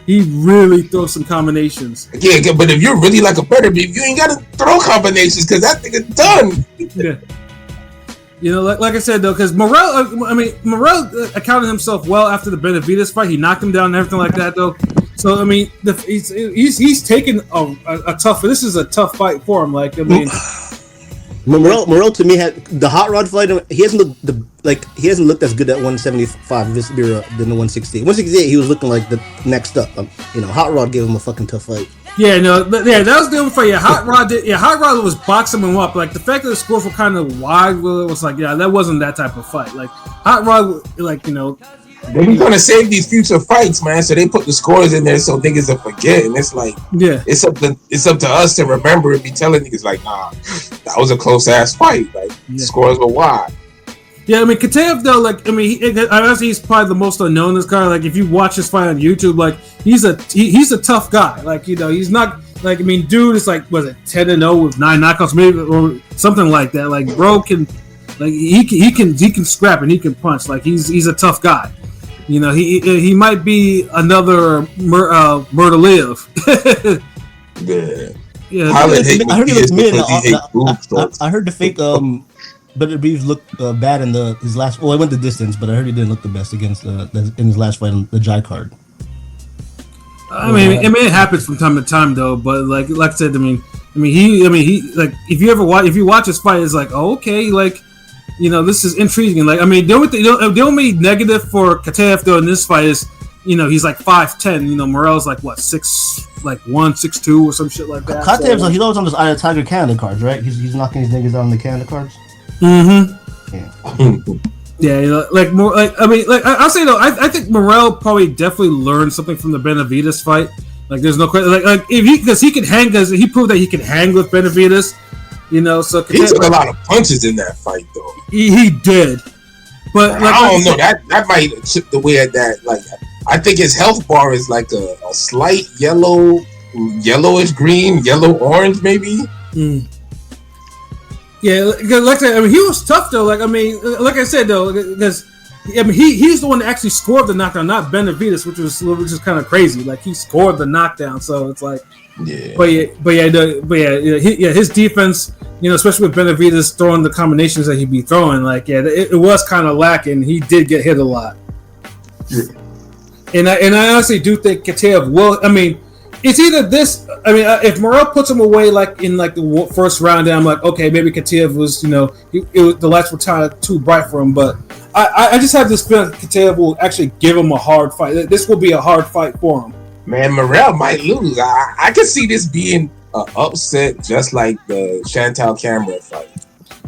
he really throws some combinations. Yeah, but if you're really like a better beat, you ain't gotta throw combinations because that thing is done. Yeah. You know, like I said though, because Morrell accounted himself well after the Benavidez fight. He knocked him down and everything like that though. So I mean, he's taken a tough. This is a tough fight for him. Like I mean, Morrell to me had the hot rod fight. He hasn't looked as good at 175 this era than the 168. 168 he was looking like the next up. Hot rod gave him a fucking tough fight. Yeah, no, that was the only fight. Yeah, Hot Rod was boxing him up. Like the fact that the scores were kind of wide, it was like, yeah, that wasn't that type of fight. Like Hot Rod, like they be trying to save these future fights, man. So they put the scores in there so niggas will forget. And it's like, yeah, it's up to us to remember and be telling niggas like, nah, that was a close ass fight. Like scores were wide. Yeah, I mean Kataev though, like honestly, he's probably the most unknown in this card. Like if you watch his fight on YouTube, like he's a tough guy. Like he's not like dude is like, was it 10-0 with 9 knockouts maybe or something like that. Like bro can, like he can scrap and he can punch. Like he's a tough guy. You know, he might be another Murtaliev. Yeah. I heard the fake Better Beeves looked bad in his last. Well, I went the distance, but I heard he didn't look the best against in his last fight on the Jai card. I mean, it happens from time to time though. But like I said, I mean, he like if you watch his fight, it's like, oh, okay, like, you know, this is intriguing. Like, I mean, the only negative for Kataev though in this fight is, you know, he's like 5'10". You know, Morel's like what 6'1", 6'2" or some shit like that. Kataev's he's always on those Eye of Tiger Canada cards, right? He's knocking these niggas down on the Canada cards. Mm-hmm. Yeah. Yeah, you know, like more like I mean, like I'll say though, I think Morel probably definitely learned something from the Benavidez fight. Like, there's no question. Like if because he could hang, because he proved that he could hang with Benavidez. You know, so he took a lot of punches in that fight though. He did, but like, I don't know, that might have chipped away at that. Like, I think his health bar is like a slight yellowish green, yellow orange maybe. Yeah, like I said, I mean, he was tough though. Like, I mean, like I said though, because I mean, he's the one that actually scored the knockdown, not Benavidez, which is kind of crazy. Like, he scored the knockdown, so it's like, yeah. But his defense, you know, especially with Benavidez throwing the combinations that he'd be throwing, like, yeah, it was kind of lacking. He did get hit a lot. Yeah. And I honestly do think Kataev will. I mean, it's either this. I mean, if Morel puts him away like in like the first round, then I'm like, okay, maybe Kataev was, you know, the lights were kind of too bright for him. But I just have this feeling Kataev will actually give him a hard fight. This will be a hard fight for him. Man, Morel might lose. I could see this being an upset, just like the Chantal Cameron fight.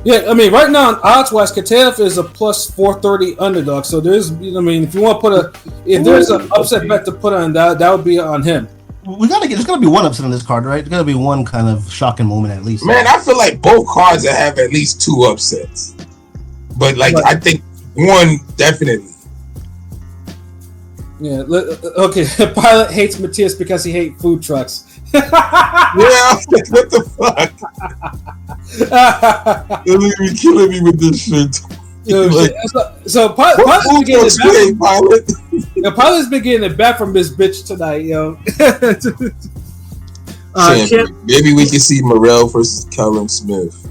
Yeah, I mean, right now, odds-wise, Kataev is a plus 430 underdog. So there's, I mean, if you want to if there's an upset bet to put on, that would be on him. There's gotta be one upset on this card, right? There's gotta be one kind of shocking moment at least. Man, I feel like both cards have at least two upsets, but like I think one definitely. Yeah. Okay. Pilot hates Matthias because he hates food trucks. Yeah. What the fuck? You're killing me with this shit. Like, so Pilot's been getting it back from this bitch tonight, yo. Maybe we can see Morel versus Callum Smith.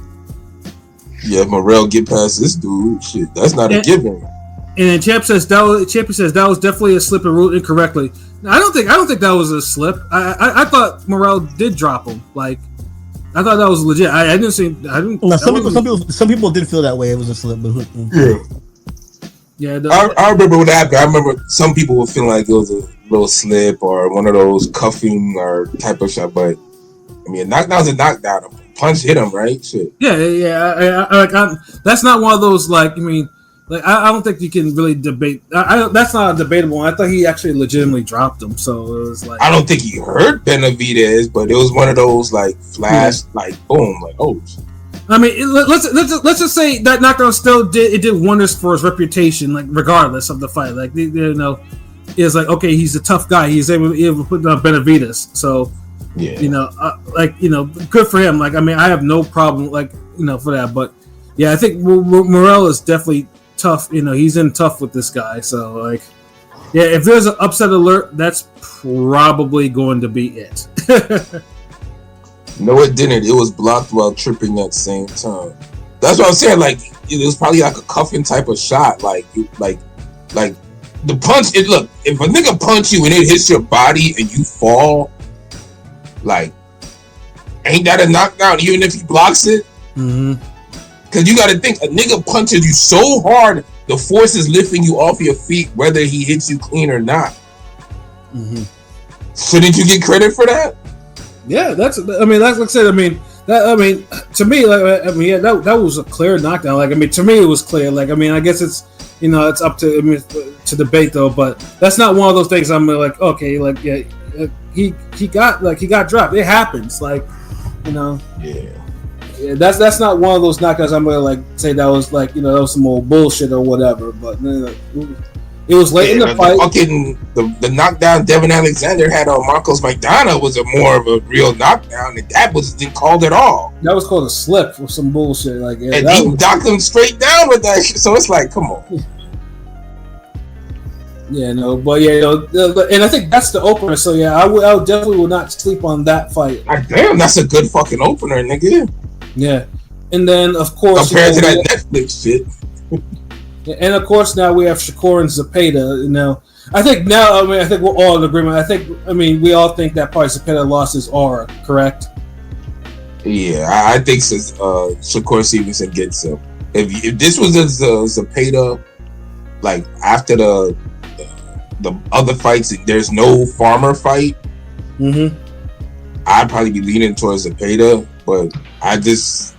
Yeah, Morel get past this dude. Shit, that's not a given. And then Champion says that was definitely a slip and ruled incorrectly. I don't think that was a slip. I thought Morel did drop him. Like, I thought that was legit. I didn't see. I didn't. No, some people did feel that way. It was a slip, but yeah. I remember what happened. I remember some people were feeling like it was a little slip or one of those cuffing or type of shot. But I mean, knockdown's a knockdown. A punch hit him, right? Shit. Yeah. That's not one of those like. I mean, like I don't think you can really debate. That's not debatable. I thought he actually legitimately dropped him. So it was like. I don't think he hurt Benavidez, but it was one of those like flash, like boom, like oh. I mean, let's just say that knockdown still did wonders for his reputation, like regardless of the fight. Like, you know, it's like, okay, he's a tough guy. He's able to put down Benavidez. So, yeah, you know, like, you know, good for him. Like, I mean, I have no problem, like, you know, for that. But yeah, I think Morel is definitely tough. You know, he's in tough with this guy. So, like, yeah, if there's an upset alert, that's probably going to be it. No, it didn't. It was blocked while tripping at the same time. That's what I'm saying. Like, it was probably like a cuffing type of shot. Like the punch. Look, if a nigga punch you and it hits your body and you fall, like, ain't that a knockdown? Even if he blocks it. Mm-hmm. Because you got to think, a nigga punches you so hard, the force is lifting you off your feet, whether he hits you clean or not. Mm-hmm. Shouldn't you get credit for that? Yeah, that's like I said. To me, like, I mean, yeah, that was a clear knockdown. Like, I mean, to me, it was clear. Like, I mean, I guess it's, you know, it's up to debate though. But that's not one of those things. I'm like, okay, like, yeah, he got dropped. It happens. Like, you know, yeah, that's not one of those knockdowns. I'm gonna like say that was like, you know, that was some old bullshit or whatever. But it was late in the fight. The knockdown Devin Alexander had on Marcos McDonough was more of a real knockdown, and that wasn't called at all. That was called a slip or some bullshit. Like, yeah, and he knocked him straight down with that shit. So it's like, come on. Yeah, no, but yeah, you know, and I think that's the opener. So yeah, I definitely will not sleep on that fight. Damn, that's a good fucking opener, nigga. Yeah, and then of course compared to that Netflix shit. And of course, now we have Shakur and Zepeda. You know, I think now. I mean, I think we're all in agreement. I mean, we all think that probably Zepeda lost his aura. Correct? Yeah, I think Shakur Stevenson gets him. If this was a Zepeda, like after the other fights, there's no Farmer fight. Mm-hmm. I'd probably be leaning towards Zepeda, but I just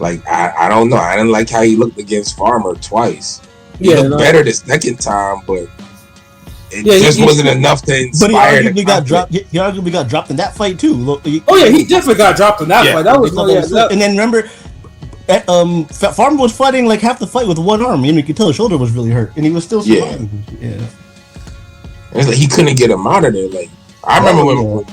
I don't know. I didn't like how he looked against Farmer twice. He looked better the second time, but it just wasn't enough to inspire. But he arguably got dropped. He arguably got dropped in that fight too. He definitely got dropped in that fight. That was and then remember, Farmer was fighting like half the fight with one arm. You could tell his shoulder was really hurt, and he was still surviving. Yeah. It's like he couldn't get him out of there. Like I remember when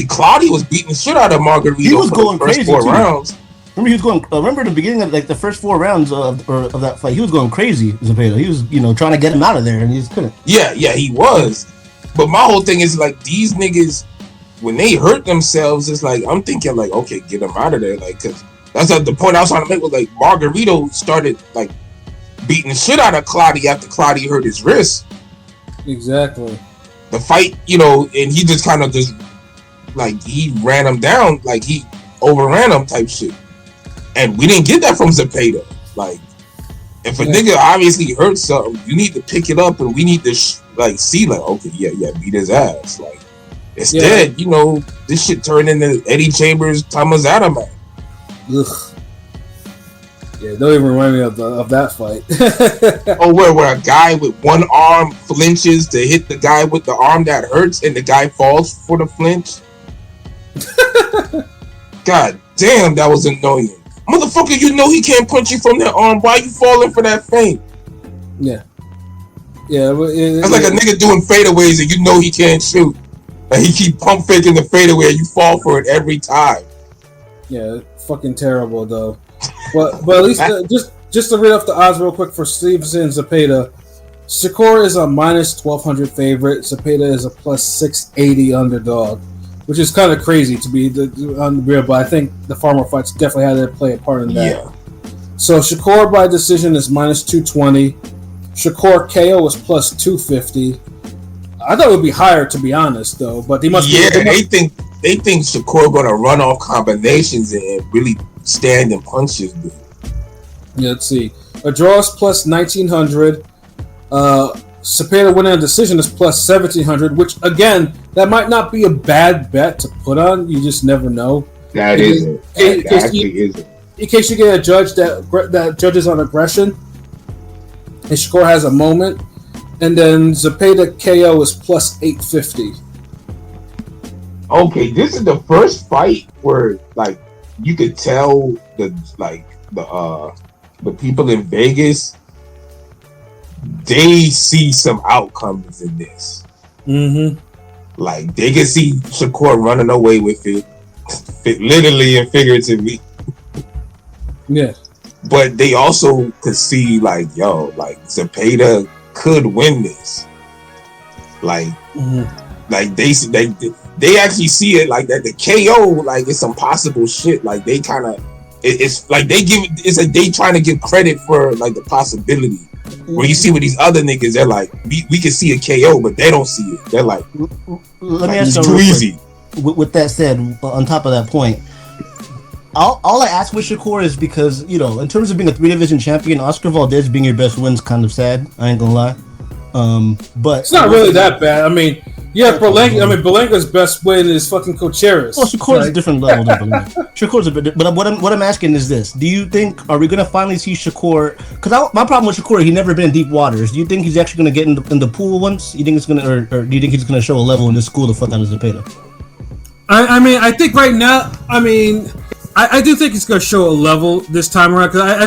Claudia was beating the shit out of Margarito. He was going the first crazy 4 too. rounds. Remember the beginning of like the first 4 rounds of that fight. He was going crazy, Zepeda. He was trying to get him out of there, and he just couldn't. Yeah, he was. But my whole thing is like these niggas, when they hurt themselves, it's like I'm thinking like, okay, get them out of there, like because that's the point I was trying to make. Was like Margarito started like beating the shit out of Claudia after Claudia hurt his wrist. Exactly. The fight, and he just kind of just like he ran him down, like he overran him type shit. And we didn't get that from Zepeda. Like, if a nigga obviously hurt something, you need to pick it up, and we need to see like, okay, beat his ass. Like, instead, this shit turned into Eddie Chambers, Thomas Adaman. Ugh. Yeah, don't even remind me of that fight. where a guy with one arm flinches to hit the guy with the arm that hurts, and the guy falls for the flinch. God damn, that was annoying. Motherfucker, he can't punch you from that arm. Why you falling for that feint? Yeah. That's like a nigga doing fadeaways and he can't shoot. And he keep pump faking the fadeaway and you fall for it every time. Yeah, fucking terrible though. But at least just to read off the odds real quick for Stevenson and Zepeda. Shakur is a minus 1,200 favorite. Zepeda is a plus 680 underdog, which is kind of crazy to be unreal, but I think the Farmer fights definitely had to play a part in that. Yeah. So Shakur by decision is minus 220. Shakur KO is plus 250. I thought it would be higher, to be honest, though. But they must. Yeah, they think Shakur gonna run off combinations and really stand and punches. Yeah, let's see. A draw is plus 1,900. Zepeda winning a decision is plus 1,700, which again, that might not be a bad bet to put on. You just never know. That isn't. Isn't. In case you get a judge that judges on aggression, and Shakur has a moment, and then Zepeda KO is plus 850. Okay, this is the first fight where like you could tell the people in Vegas, they see some outcomes in this. Mm-hmm. Like they can see Shakur running away with it, literally and figuratively. Yeah. But they also could see like Zepeda could win this. Like, like they actually see it like that. The KO, like it's some possible shit. Like they kind of, it's like they trying to give credit for like the possibility. Where you see with these other niggas, they're like, we can see a KO, but they don't see it. They're like, let me ask you, too easy. With that said, on top of that point, all I ask with Shakur is because, in terms of being a 3-division champion, Oscar Valdez being your best win's kind of sad. I ain't gonna lie. But it's not really that bad. I mean, Berlanga's best win is fucking Cocheras. Well, Shakur's a different level than Berlanga. Shakur's a bit, but what I'm asking is this: do you think are we gonna finally see Shakur? Because my problem with Shakur, he's never been in deep waters. Do you think he's actually gonna get in the pool once? You think it's gonna, or do you think he's gonna show a level in this school to fuck out of Zepeda? I think right now, I do think he's gonna show a level this time around because I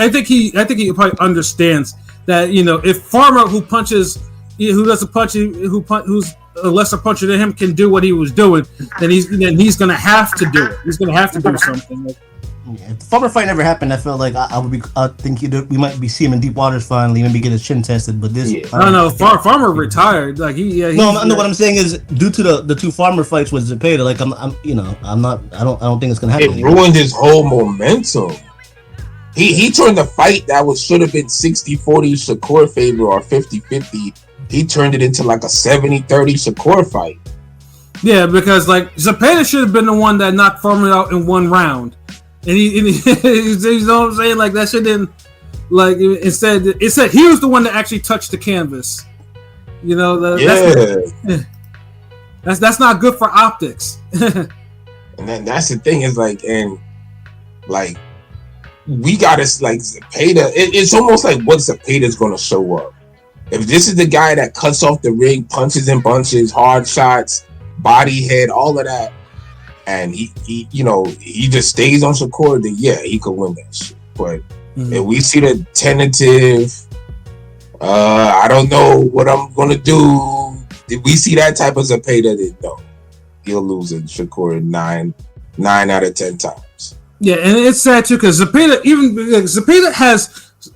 think he probably understands that if Farmer who's a lesser puncher than him can do what he was doing, then he's gonna have to do it. He's gonna have to do something. If the Farmer fight never happened, I felt like I think we might be seeing him in deep waters finally, maybe get his chin tested. But this, I don't know. Farmer retired. Like no. What I'm saying is due to the two Farmer fights with Zepeda, like I don't think it's gonna happen. It ruined his whole momentum. He turned the fight that should have been 60-40 Shakur favor or 50-50 he turned it into like a 70-30 Shakur fight. Yeah, because like Zepeda should have been the one that knocked Farmer out in one round, and he you know what I'm saying? Like that shit didn't. Like instead, it said he was the one that actually touched the canvas. You know, that's not good for optics. And that's the thing is like, and like we gotta like Zepeda. It's almost like what Zepeda's gonna show up. If this is the guy that cuts off the ring, punches and bunches, hard shots, body head, all of that, and he you know he just stays on Shakur, then yeah, he could win that shit. But if we see the tentative, I don't know what I'm gonna do. If we see that type of Zepeda, then no, he'll lose in Shakur 9 out of 10 times. Yeah, and it's sad too because Zepeda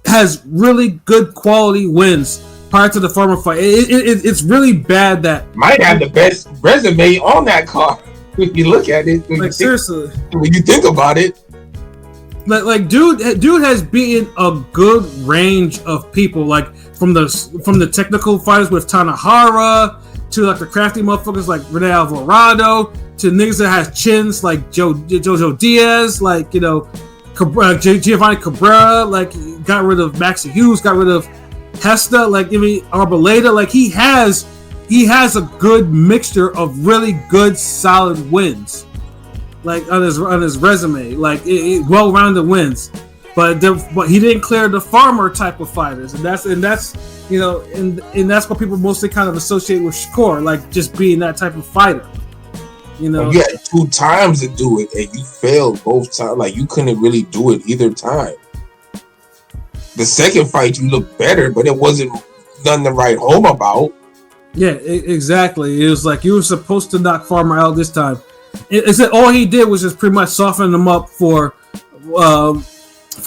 has really good quality wins prior to the Farmer fight. It's really bad that might have the best resume on that card when you look at it. Like seriously, when you think about it. Like dude has beaten a good range of people, like from the technical fighters with Tanahara to like the crafty motherfuckers like Rene Alvarado to niggas that has chins like Jojo Diaz, like you know Giovanni Cabrera, like got rid of Maxie Hughes, got rid of Hesta, like I mean Arboleda, like he has a good mixture of really good solid wins. Like on his resume, like well-rounded wins, but he didn't clear the Farmer type of fighters, and that's you know and that's what people mostly kind of associate with Shakur, like just being that type of fighter. You know, you had 2 times to do it, and you failed both times. Like you couldn't really do it either time. The second fight you looked better, but it wasn't nothing to write home about. Yeah, exactly. It was like you were supposed to knock Farmer out this time. It's that all he did was just pretty much soften him up for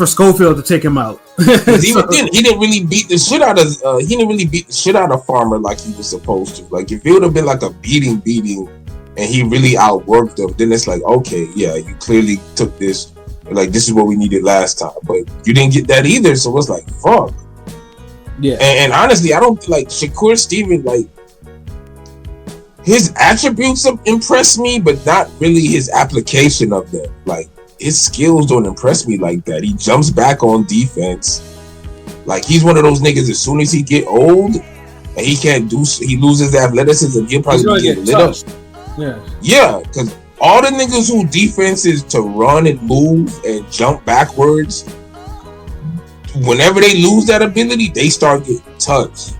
Schofield to take him out. He didn't really beat the shit out of Farmer like he was supposed to. Like if it would have been like a beating, and he really outworked him, then it's like okay, yeah, you clearly took this. Like this is what we needed last time, but you didn't get that either. So it's like fuck. Yeah, and honestly, I don't like Shakur Stevenson. Like his attributes impress me, but not really his application of them. Like his skills don't impress me like that. He jumps back on defense. Like he's one of those niggas. As soon as he get old and he loses athleticism, he'll probably get lit up. Yeah, because all the niggas who defense is to run and move and jump backwards, whenever they lose that ability, they start getting touched.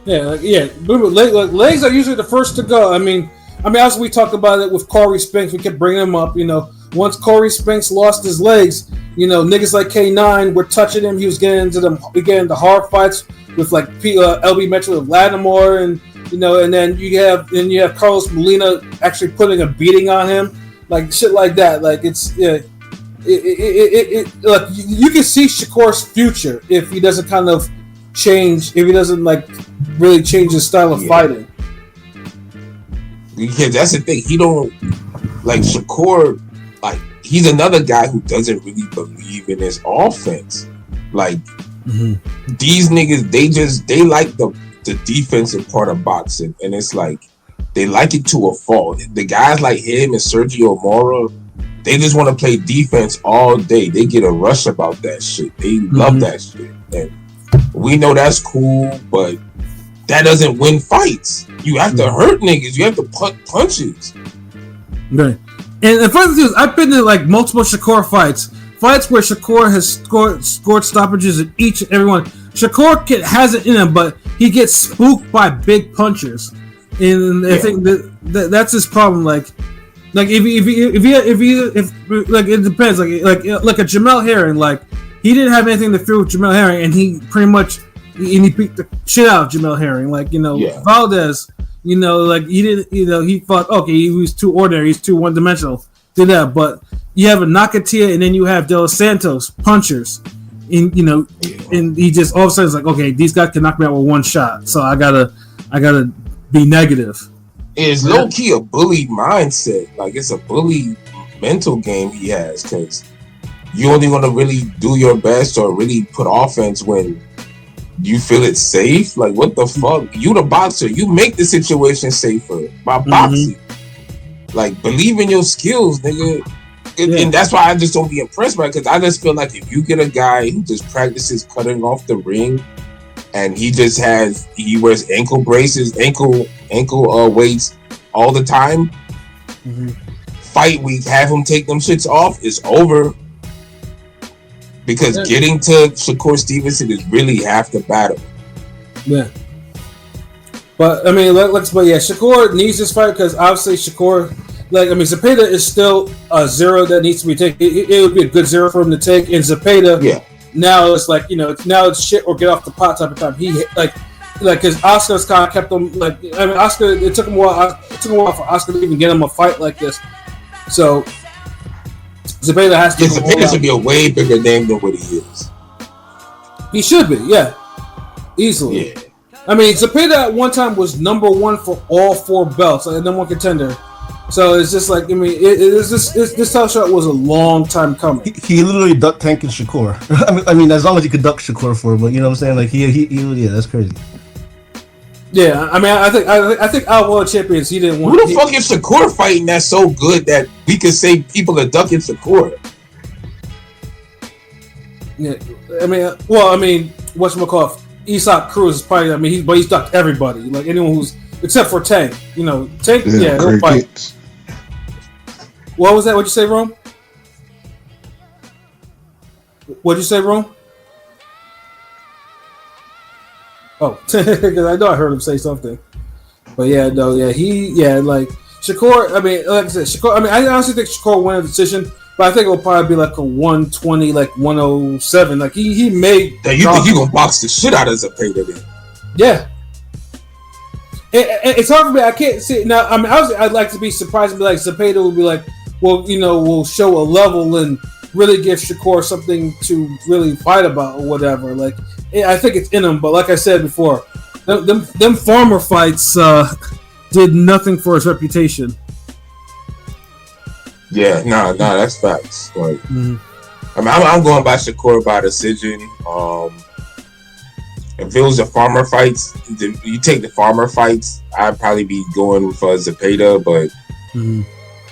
Legs are usually the first to go. I mean, as we talked about it with Corey Spinks, we kept bringing him up. You know, once Corey Spinks lost his legs, you know, niggas like K9 were touching him. He was getting into hard fights with like LB Metro with Lattimore, and you know, and then you have Carlos Molina actually putting a beating on him, like shit like that. Like it's look, you can see Shakur's future if he doesn't kind of change, if he doesn't like really change his style of fighting. Because that's the thing, he don't like Shakur. Like he's another guy who doesn't really believe in his offense. Like these niggas, they like the defensive part of boxing, and it's like they like it to a fault. The guys like him and Sergio Mora, they just want to play defense all day. They get a rush about that shit. They love that shit, and we know that's cool, but that doesn't win fights. You have to hurt niggas. You have to punch punches. Right. And the funny thing is, I've been to like multiple Shakur fights where Shakur has scored stoppages in each and every one. Shakur has it in him, but he gets spooked by big punchers, and I think that's his problem. Like if like it depends. Like a Jamel Herring, like he didn't have anything to fear with Jamel Herring, and he pretty much he beat the shit out of Jamel Herring. Like Valdez, you know, like he didn't, you know, he thought okay, he was too ordinary, he's too one-dimensional. Did that, but you have a Nakatia, and then you have De Los Santos punchers. And you know, and he just all of a sudden is like, okay, these guys can knock me out with one shot, so I gotta be negative. It's low key a bully mindset. Like it's a bully mental game he has, because you only want to really do your best or really put offense when you feel it's safe? Like, what the fuck? You the boxer. You make the situation safer by boxing. Like, believe in your skills, nigga. And that's why I just don't be impressed by it, because I just feel like if you get a guy who just practices cutting off the ring, and he wears ankle braces, ankle weights all the time, fight week, have him take them shits off, it's over. Because getting to Shakur Stevenson is really half the battle. Yeah. But, I mean, Shakur needs this fight because obviously Shakur, Zepeda is still a zero that needs to be taken. It would be a good zero for him to take. And Zepeda, now it's like, now it's shit or get off the pot type of time. He, because Oscar's kind of kept him, Oscar, it took him a while for Oscar to even get him a fight like this. So, Zepeda has to. Yeah, Zepeda should be a way bigger name than what he is. He should be, easily. Yeah. I mean, Zepeda at one time was number one for all 4 belts, like number one contender. So it's just like, I mean, this title shot was a long time coming. He literally duck tanking Shakur. I mean, as long as he could duck Shakur for, but you know what I'm saying? Like he that's crazy. Yeah, I mean, I think our world champions, he didn't want. Who the fuck is Shakur fighting that's so good that we could say people are ducking Shakur? Yeah, I mean, whatchamacallit, Aesop Cruz is probably. He's ducked everybody, like anyone who's except for Tank. Tank. Yeah, he'll fight. What was that? What'd you say, Rome? What'd you say, Rome? Oh, because I know I heard him say something. But Shakur. I mean, like I said, Shakur. I mean, I honestly think Shakur will win a decision, but I think it'll probably be like a 120, like 107. Like he made. Now you think you gonna box the shit out of Zepeda then? Yeah. It's hard for me. I can't see it. Now. I mean, I'd like to be surprised and be like Zepeda will be like, well, we'll show a level and really give Shakur something to really fight about or whatever. Like, I think it's in him, but like I said before, them farmer fights did nothing for his reputation. Yeah, no, that's facts. Like, I mean, I'm going by Shakur by decision. If it was the farmer fights, you take the farmer fights, I'd probably be going for Zepeda, but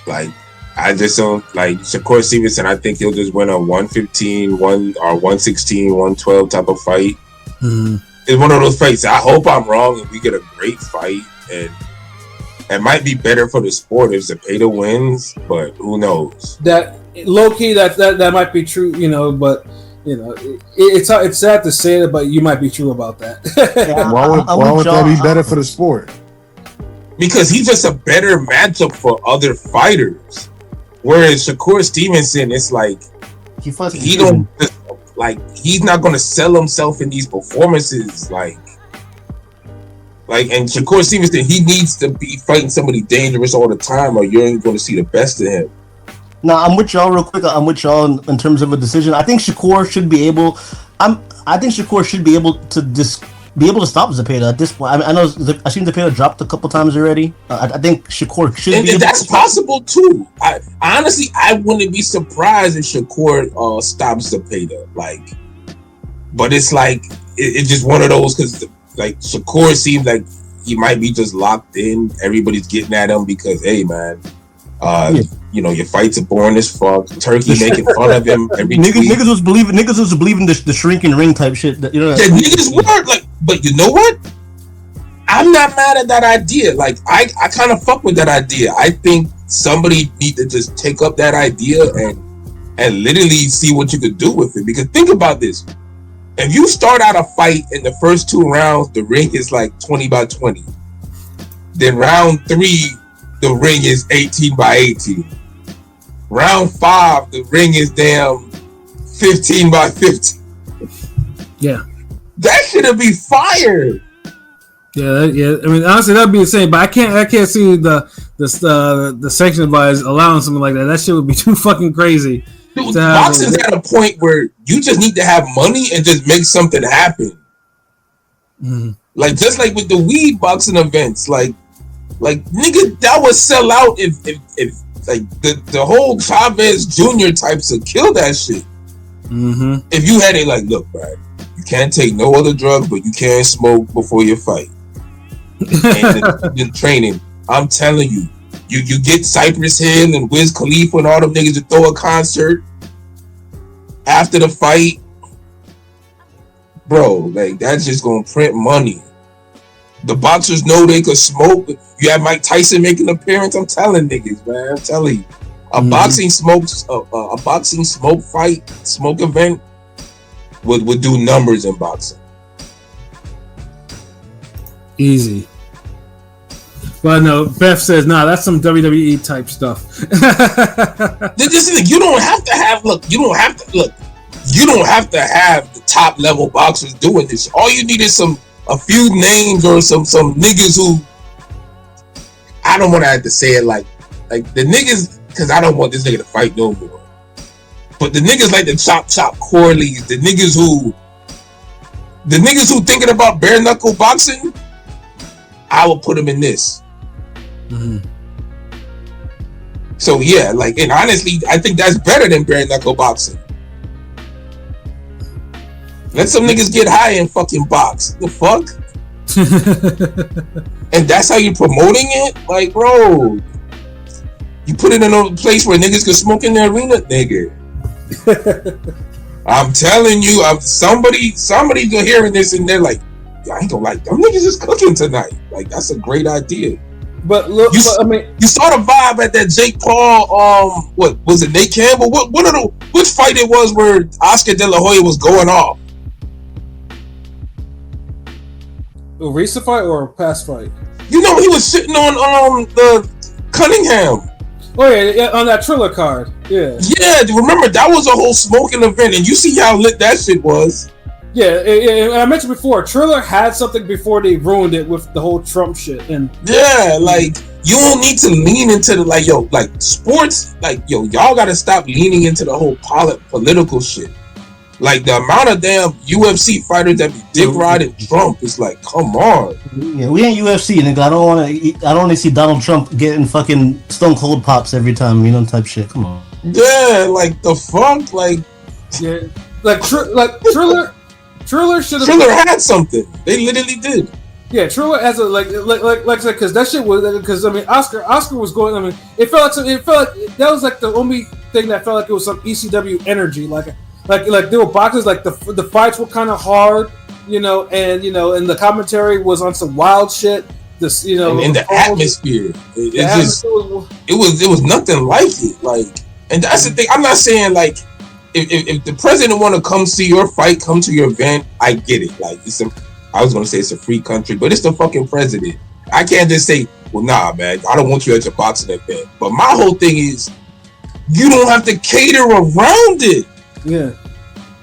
like, I just don't like Shakur Stevenson. I think he'll just win a 115, 116, 112 type of fight. It's one of those fights. I hope I'm wrong and we get a great fight, and it might be better for the sport if Zepeda wins, but who knows? That low key, that might be true, but it's sad to say it, but you might be true about that. Yeah, why would that be better for the sport? Because he's just a better matchup for other fighters. Whereas Shakur Stevenson, it's like he's not gonna sell himself in these performances, like, and Shakur Stevenson, he needs to be fighting somebody dangerous all the time, or you ain't going to see the best of him. Now, I'm with y'all real quick. I'm with y'all in terms of a decision. I think Shakur should be able. I think Shakur should be able to stop Zepeda at this point. I mean, I know I've seen Zepeda dropped a couple times already. I think Shakur should be. And that's possible too. I honestly, I wouldn't be surprised if Shakur stops Zepeda. Like, but it's like it's just one of those because like Shakur seems like he might be just locked in. Everybody's getting at him because, hey man, your fights are boring as fuck. Turkey making fun of him every niggas was believing the shrinking ring type shit. That, niggas were like, but you know what? I'm not mad at that idea. Like I kind of fuck with that idea. I think somebody need to just take up that idea and literally see what you could do with it. Because think about this. If you start out a fight in the first 2 rounds, the ring is like 20 by 20. Then round 3, the ring is 18 by 18. Round 5, the ring is damn 15 by 15. Yeah. That should be fire. Yeah. I mean, honestly, that'd be insane. But I can't see the sanction bodies allowing something like that. That shit would be too fucking crazy. Dude, boxing's at a point where you just need to have money and just make something happen. Like just like with the weed boxing events, like nigga, that would sell out if like the whole Chavez Jr. types would kill that shit. If you had it like, look, man, you can't take no other drugs, but you can smoke before your fight. And in training, I'm telling you, you get Cypress Hill and Wiz Khalifa and all them niggas to throw a concert after the fight, bro. Like that's just gonna print money. The boxers know they could smoke. You have Mike Tyson making an appearance. I'm telling niggas, man. I'm telling you, a boxing smoke event would do numbers in boxing. Easy. But no, Beth says, nah, that's some WWE type stuff. You don't have to have the top level boxers doing this. All you need is a few names or some niggas who, I don't want to have to say it like the niggas, because I don't want this nigga to fight no more. But the niggas like the Chop Corleys, the niggas who thinking about bare knuckle boxing, I will put them in this. Mm-hmm. So yeah, like, and honestly, I think that's better than bare knuckle boxing. Let some niggas get high and fucking box. The fuck? And that's how you're promoting it? Like, bro, you put it in a place where niggas can smoke in the arena, nigga. I'm telling you, somebody's hearing this and they're like, I ain't gonna like them niggas is cooking tonight. Like, that's a great idea. But look, you saw the vibe at that Jake Paul. What was it, Nate Campbell? Which fight it was where Oscar De La Hoya was going off? A recent fight or a past fight? You know, he was sitting on the Cunningham. Oh yeah, on that Triller card. Yeah. Yeah, remember that was a whole smoking event, and you see how lit that shit was. Yeah, and I mentioned before, Triller had something before they ruined it with the whole Trump shit. And yeah, like, you don't need to lean into the sports. Like, y'all gotta stop leaning into the whole political shit. Like, the amount of damn UFC fighters that be dick riding Trump is like, come on. Yeah, we ain't UFC, nigga. I don't want to see Donald Trump getting fucking Stone Cold pops every time, type shit. Come on. Yeah, like the fuck, like. Yeah, Triller should have. Triller had something. They literally did. Yeah, Triller as a like I said, because that shit was, because I mean Oscar was going. I mean, it felt like that was like the only thing that felt like it was some ECW energy, like there were boxes, like the fights were kind of hard, and the commentary was on some wild shit. This, and in the atmosphere, it was nothing like it. Like, and that's the thing. I'm not saying like. If the president want to come see your fight, come to your event, I get it. Like, I was going to say it's a free country, but it's the fucking president. I can't just say, well, nah, man, I don't want you at your boxing event. But my whole thing is, you don't have to cater around it. Yeah.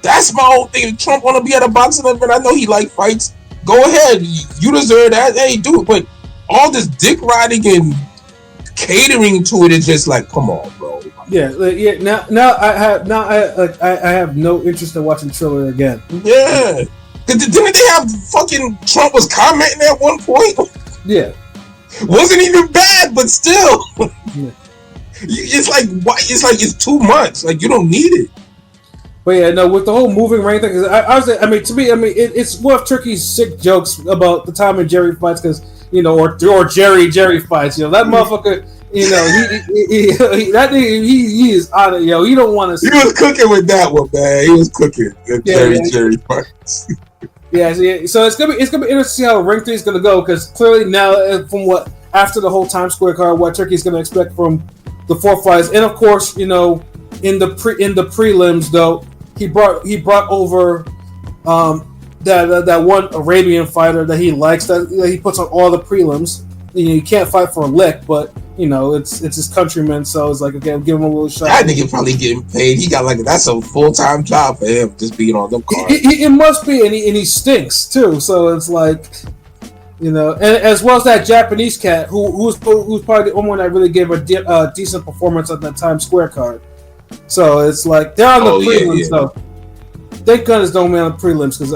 That's my whole thing. If Trump want to be at a boxing event, I know he like fights. Go ahead. You deserve that. Hey, do it. But all this dick riding and catering to it is just like, come on, bro. Yeah. Now I have no interest in watching Triller again. Yeah. Didn't they have fucking Trump was commenting at one point? Yeah. Wasn't even bad, but still. Yeah. It's like, why? It's like it's too much. Like, you don't need it. But yeah, no, with the whole moving ring thing, it's one of Turkey's sick jokes about the Tom and Jerry fights, because or Jerry fights. That motherfucker. He is on it, He don't want to. He was cooking with that one, man. He was cooking. Jerry fights. Yeah, so it's gonna be interesting to see how Ring 3 is gonna go, because clearly now, from what after the whole Times Square card, what Turkey's gonna expect from the 4 fights, and of course, in the prelims though, he brought over that one Arabian fighter that he likes, that he puts on all the prelims. You can't fight for a lick, but it's his countryman, so it's like, okay, give him a little shot. That nigga probably getting paid. He got that's a full-time job for him, just being on them cards. It must be, and he stinks too. So it's like, and as well as that Japanese cat who's probably the only one that really gave a decent performance on that Times Square card. So it's like they're on the prelims though. Thank goodness don't be on the prelims, because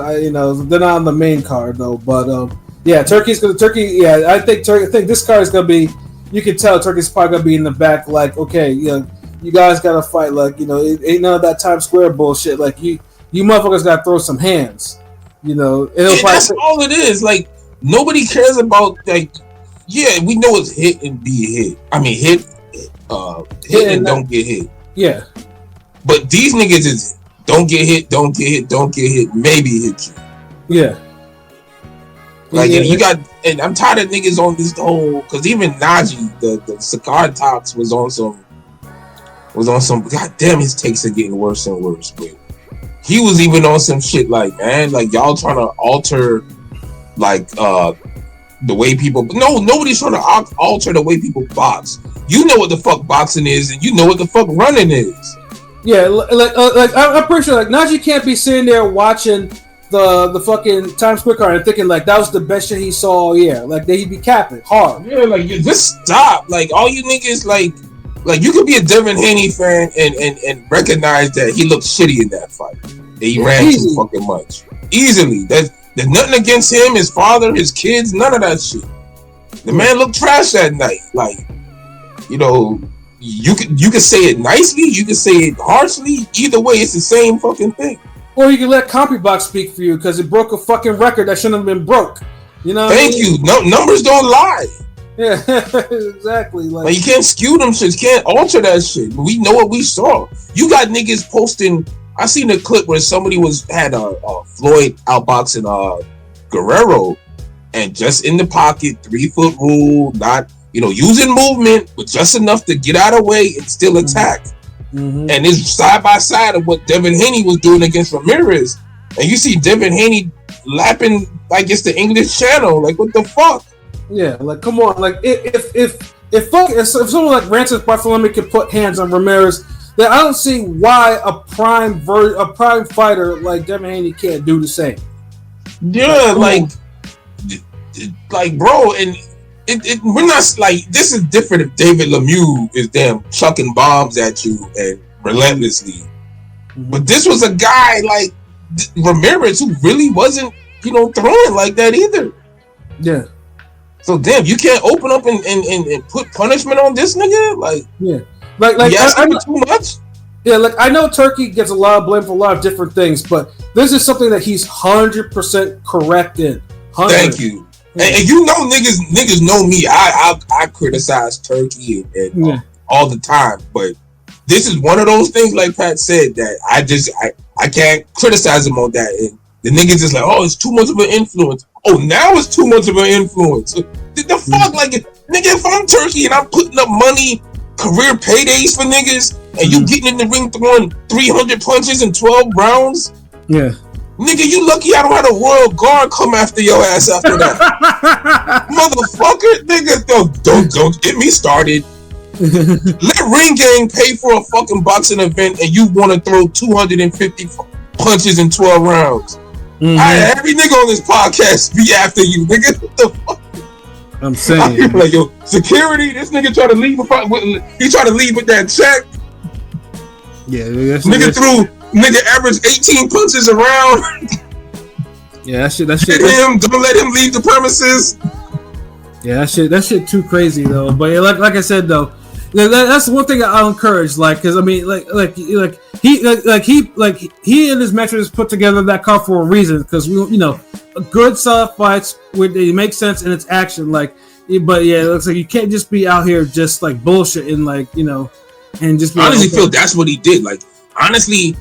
they're not on the main card though. But yeah, Turkey. Yeah, I think this card is gonna be. You can tell Turkey's probably gonna be in the back, like, okay, you guys gotta fight, like, it ain't none of that Times Square bullshit. Like, you motherfuckers gotta throw some hands. You know, And that's all it is. Like nobody cares about like. Yeah, we know it's hit and be hit. I mean, hit and don't get hit. Yeah. But these niggas is don't get hit, maybe hit you. Yeah. Like you got, and I'm tired of niggas on this whole, because even Najee, the cigar talks was on some. God damn, his takes are getting worse and worse. But he was even on some shit like, man, like y'all trying to alter, like the way people. No, nobody's trying to alter the way people box. You know what the fuck boxing is, and you know what the fuck running is. Yeah, like I'm pretty sure like Najee can't be sitting there watching the fucking Times Square card and thinking like that was the best shit he saw all year. Like he'd be capping hard. Yeah, like just stop. Like all you niggas like you could be a Devin Haney fan and recognize that he looked shitty in that fight. That he ran too fucking much. Easily. There's nothing against him, his father, his kids, none of that shit. The man looked trash that night. Like, you know, you can say it nicely, you can say it harshly. Either way, it's the same fucking thing. Or you can let CompuBox speak for you because it broke a fucking record that shouldn't have been broke. You know? Thank you. No, numbers don't lie. Yeah, exactly. Like you can't skew them shit. You can't alter that shit. We know what we saw. You got niggas posting. I seen a clip where somebody had Floyd outboxing Guerrero, and just in the pocket, 3-foot rule, not using movement, but just enough to get out of the way and still attack. Mm-hmm. And it's side by side of what Devin Haney was doing against Ramirez, and you see Devin Haney lapping like it's the English Channel. Like what the fuck? Yeah, like come on, like if someone like Francis Bartholomew could put hands on Ramirez, then I don't see why a prime fighter like Devin Haney can't do the same. Yeah, like bro, and we're not like this is different if David Lemieux is damn chucking bombs at you and relentlessly, but this was a guy like Ramirez who really wasn't throwing like that either. Yeah. So damn, you can't open up and put punishment on this nigga? Like yeah. Like you asking too much? Yeah, like I know Turkey gets a lot of blame for a lot of different things, but this is something that he's 100% correct in. 100. Thank you. And you know niggas know me. I criticize Turkey and all the time, but this is one of those things like Pat said that I can't criticize him on that. And the niggas is like, oh, it's too much of an influence. Oh, now it's too much of an influence. The fuck, like, nigga, if I'm Turkey and I'm putting up money, career paydays for niggas, and you getting in the ring throwing 300 punches in 12 rounds, yeah, nigga, you lucky I don't have a royal guard come after your ass after that, motherfucker, nigga. Don't get me started. Let Ring Gang pay for a fucking boxing event, and you want to throw 250 punches in 12 rounds. Every nigga on this podcast be after you, nigga. What the fuck? I'm saying, like, yo, security. This nigga try to leave. He try to leave with that check. Yeah, nigga averaged 18 punches around. Yeah, that shit. Don't let him leave the premises. Yeah, that shit too crazy though. But like I said though, that's one thing I'll encourage. Like, because I mean, he and his mentors put together that card for a reason. Because good solid fights where they make sense and it's action. Like, but yeah, it looks like you can't just be out here just like bullshit and and just. I honestly feel that's what he did. Like, honestly,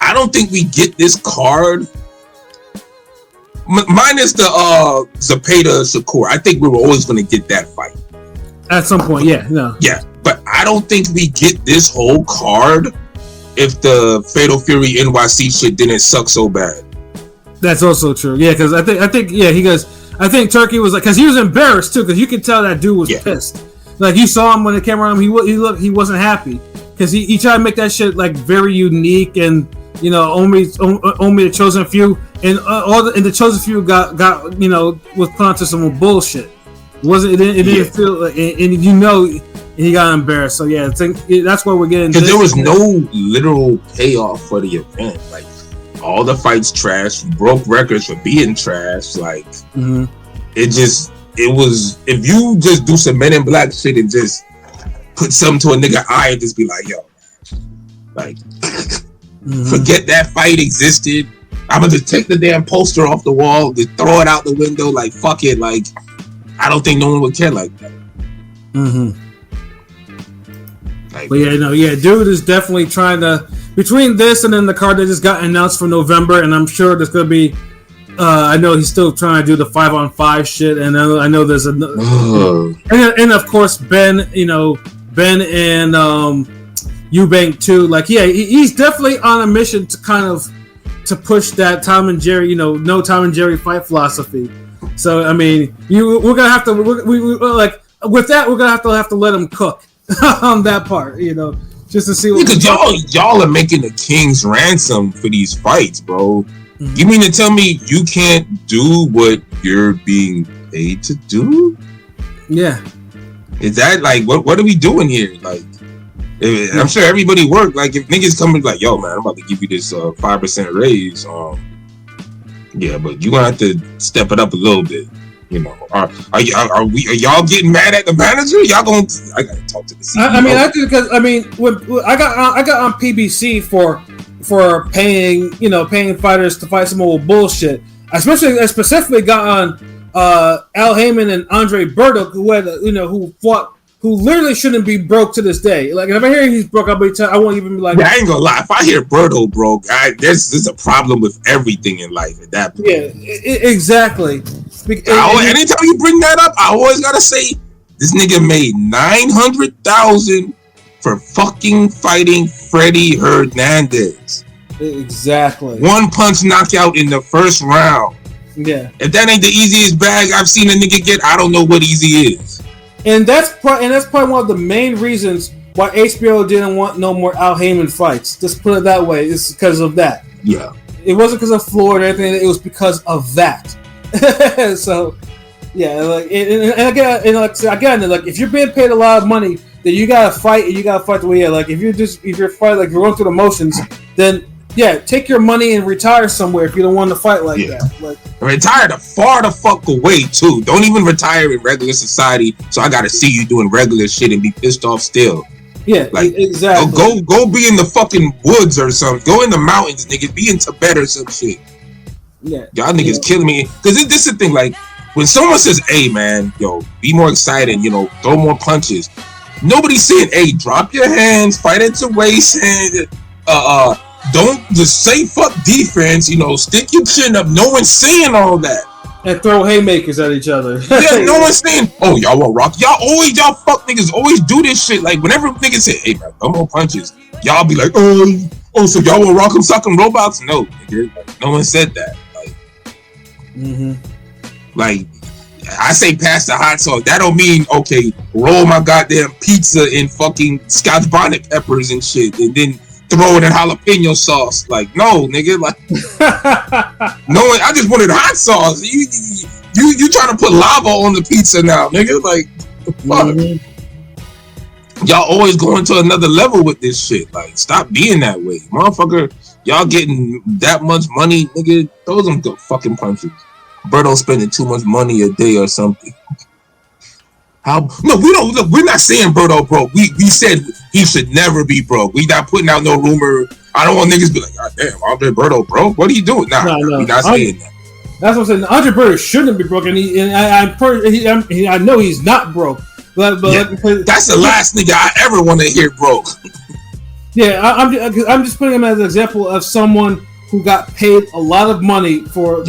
I don't think we get this card. Minus the Zepeda Shakur, I think we were always going to get that fight at some point. Yeah, but I don't think we get this whole card if the Fatal Fury NYC shit didn't suck so bad. That's also true. Yeah, because I think he goes. I think Turkey was like, because he was embarrassed too, because you could tell that dude was pissed. Like you saw him when the camera on him, he wasn't happy because he tried to make that shit like very unique and. Only the chosen few, and the chosen few got was put onto some bullshit. It didn't feel like, and he got embarrassed. So yeah, I think that's why we're getting. Because there was no literal payoff for the event. Like all the fights trash. You broke records for being trash. Like it was. If you just do some Men in Black shit and just put something to a nigga eye and just be like, yo, like. Forget that fight existed. I'm gonna just take the damn poster off the wall, just throw it out the window, like fuck it, like I don't think no one would care like that. Like, But dude is definitely trying to, between this and then the card that just got announced for November, and I'm sure there's gonna be. I know he's still trying to do the 5-on-5 shit, and I know there's another, and of course Ben and Eubank too. Like, he's definitely on a mission to kind of to push that Tom and Jerry, no Tom and Jerry fight philosophy. So I mean, we're gonna have to like with that, we're gonna have to let him cook on that part, just to see what. Because y'all are making the king's ransom for these fights, bro. Mm-hmm. You mean to tell me you can't do what you're being paid to do? Yeah. Is that like what are we doing here? Like, I'm sure everybody worked. Like, if niggas come and like, yo, man, I'm about to give you this 5% raise. Yeah, but you gonna have to step it up a little bit. Are y'all getting mad at the manager? Y'all gonna? I gotta talk to the CEO. I mean, when I got on PBC for paying fighters to fight some old bullshit. I specifically got on Al Heyman and Andre Berto, who literally shouldn't be broke to this day. Like, if I hear he's broke, I won't even be like. Yeah, I ain't gonna lie. If I hear Berto broke, there's a problem with everything in life at that point. Yeah, exactly. Anytime you bring that up, I always gotta say this nigga made $900,000 for fucking fighting Freddie Hernandez. Exactly. One punch knockout in the first round. Yeah. If that ain't the easiest bag I've seen a nigga get, I don't know what easy is. And that's probably one of the main reasons why HBO didn't want no more Al Heyman fights. Just put it that way. It's because of that. Yeah. It wasn't because of Floyd or anything. It was because of that. So, yeah. Like, again, if you're being paid a lot of money, then you gotta fight, and you gotta fight the way. Yeah. Like, if you're fighting, like, you're going through the motions, then yeah, take your money and retire somewhere if you don't want to fight like that. Like, retire far the fuck away too. Don't even retire in regular society. So I gotta see you doing regular shit and be pissed off still. Yeah, like, exactly. Go be in the fucking woods or something. Go in the mountains, niggas. Be in Tibet or some shit. Yeah, y'all niggas killing me. Because this is the thing. Like, when someone says, "Hey, man, be more excited. Throw more punches." Nobody's saying, "Hey, drop your hands, fight at your waist, and don't just say fuck defense, stick your chin up." No one's saying all that. And throw haymakers at each other. Yeah, no one's saying, "Oh, y'all won't rock." Y'all fuck niggas always do this shit. Like, whenever niggas say, "Hey, man, no more punches," y'all be like, oh, so y'all won't rock them sucking robots? No, nigga. Like, no one said that. Like, I say pass the hot sauce. That don't mean, okay, roll my goddamn pizza in fucking Scotch bonnet peppers and shit, and then throw it in jalapeno sauce. Like, no, nigga. Like, no, I just wanted hot sauce. You trying to put lava on the pizza now, nigga? Like, fuck. Y'all always going to another level with this shit. Like, stop being that way, motherfucker. Y'all getting that much money, nigga? Throw them fucking punches. Berto spending too much money a day or something. No, we don't. Look, we're not saying Berto broke. We said he should never be broke. We not putting out no rumor. I don't want niggas be like, "God damn, Andre Berto broke. What are you doing?" Nah, we not saying that. That's what I'm saying. Andre Berto shouldn't be broke, and I know he's not broke. But that's the last nigga I ever want to hear broke. Yeah, I'm just putting him as an example of someone who got paid a lot of money for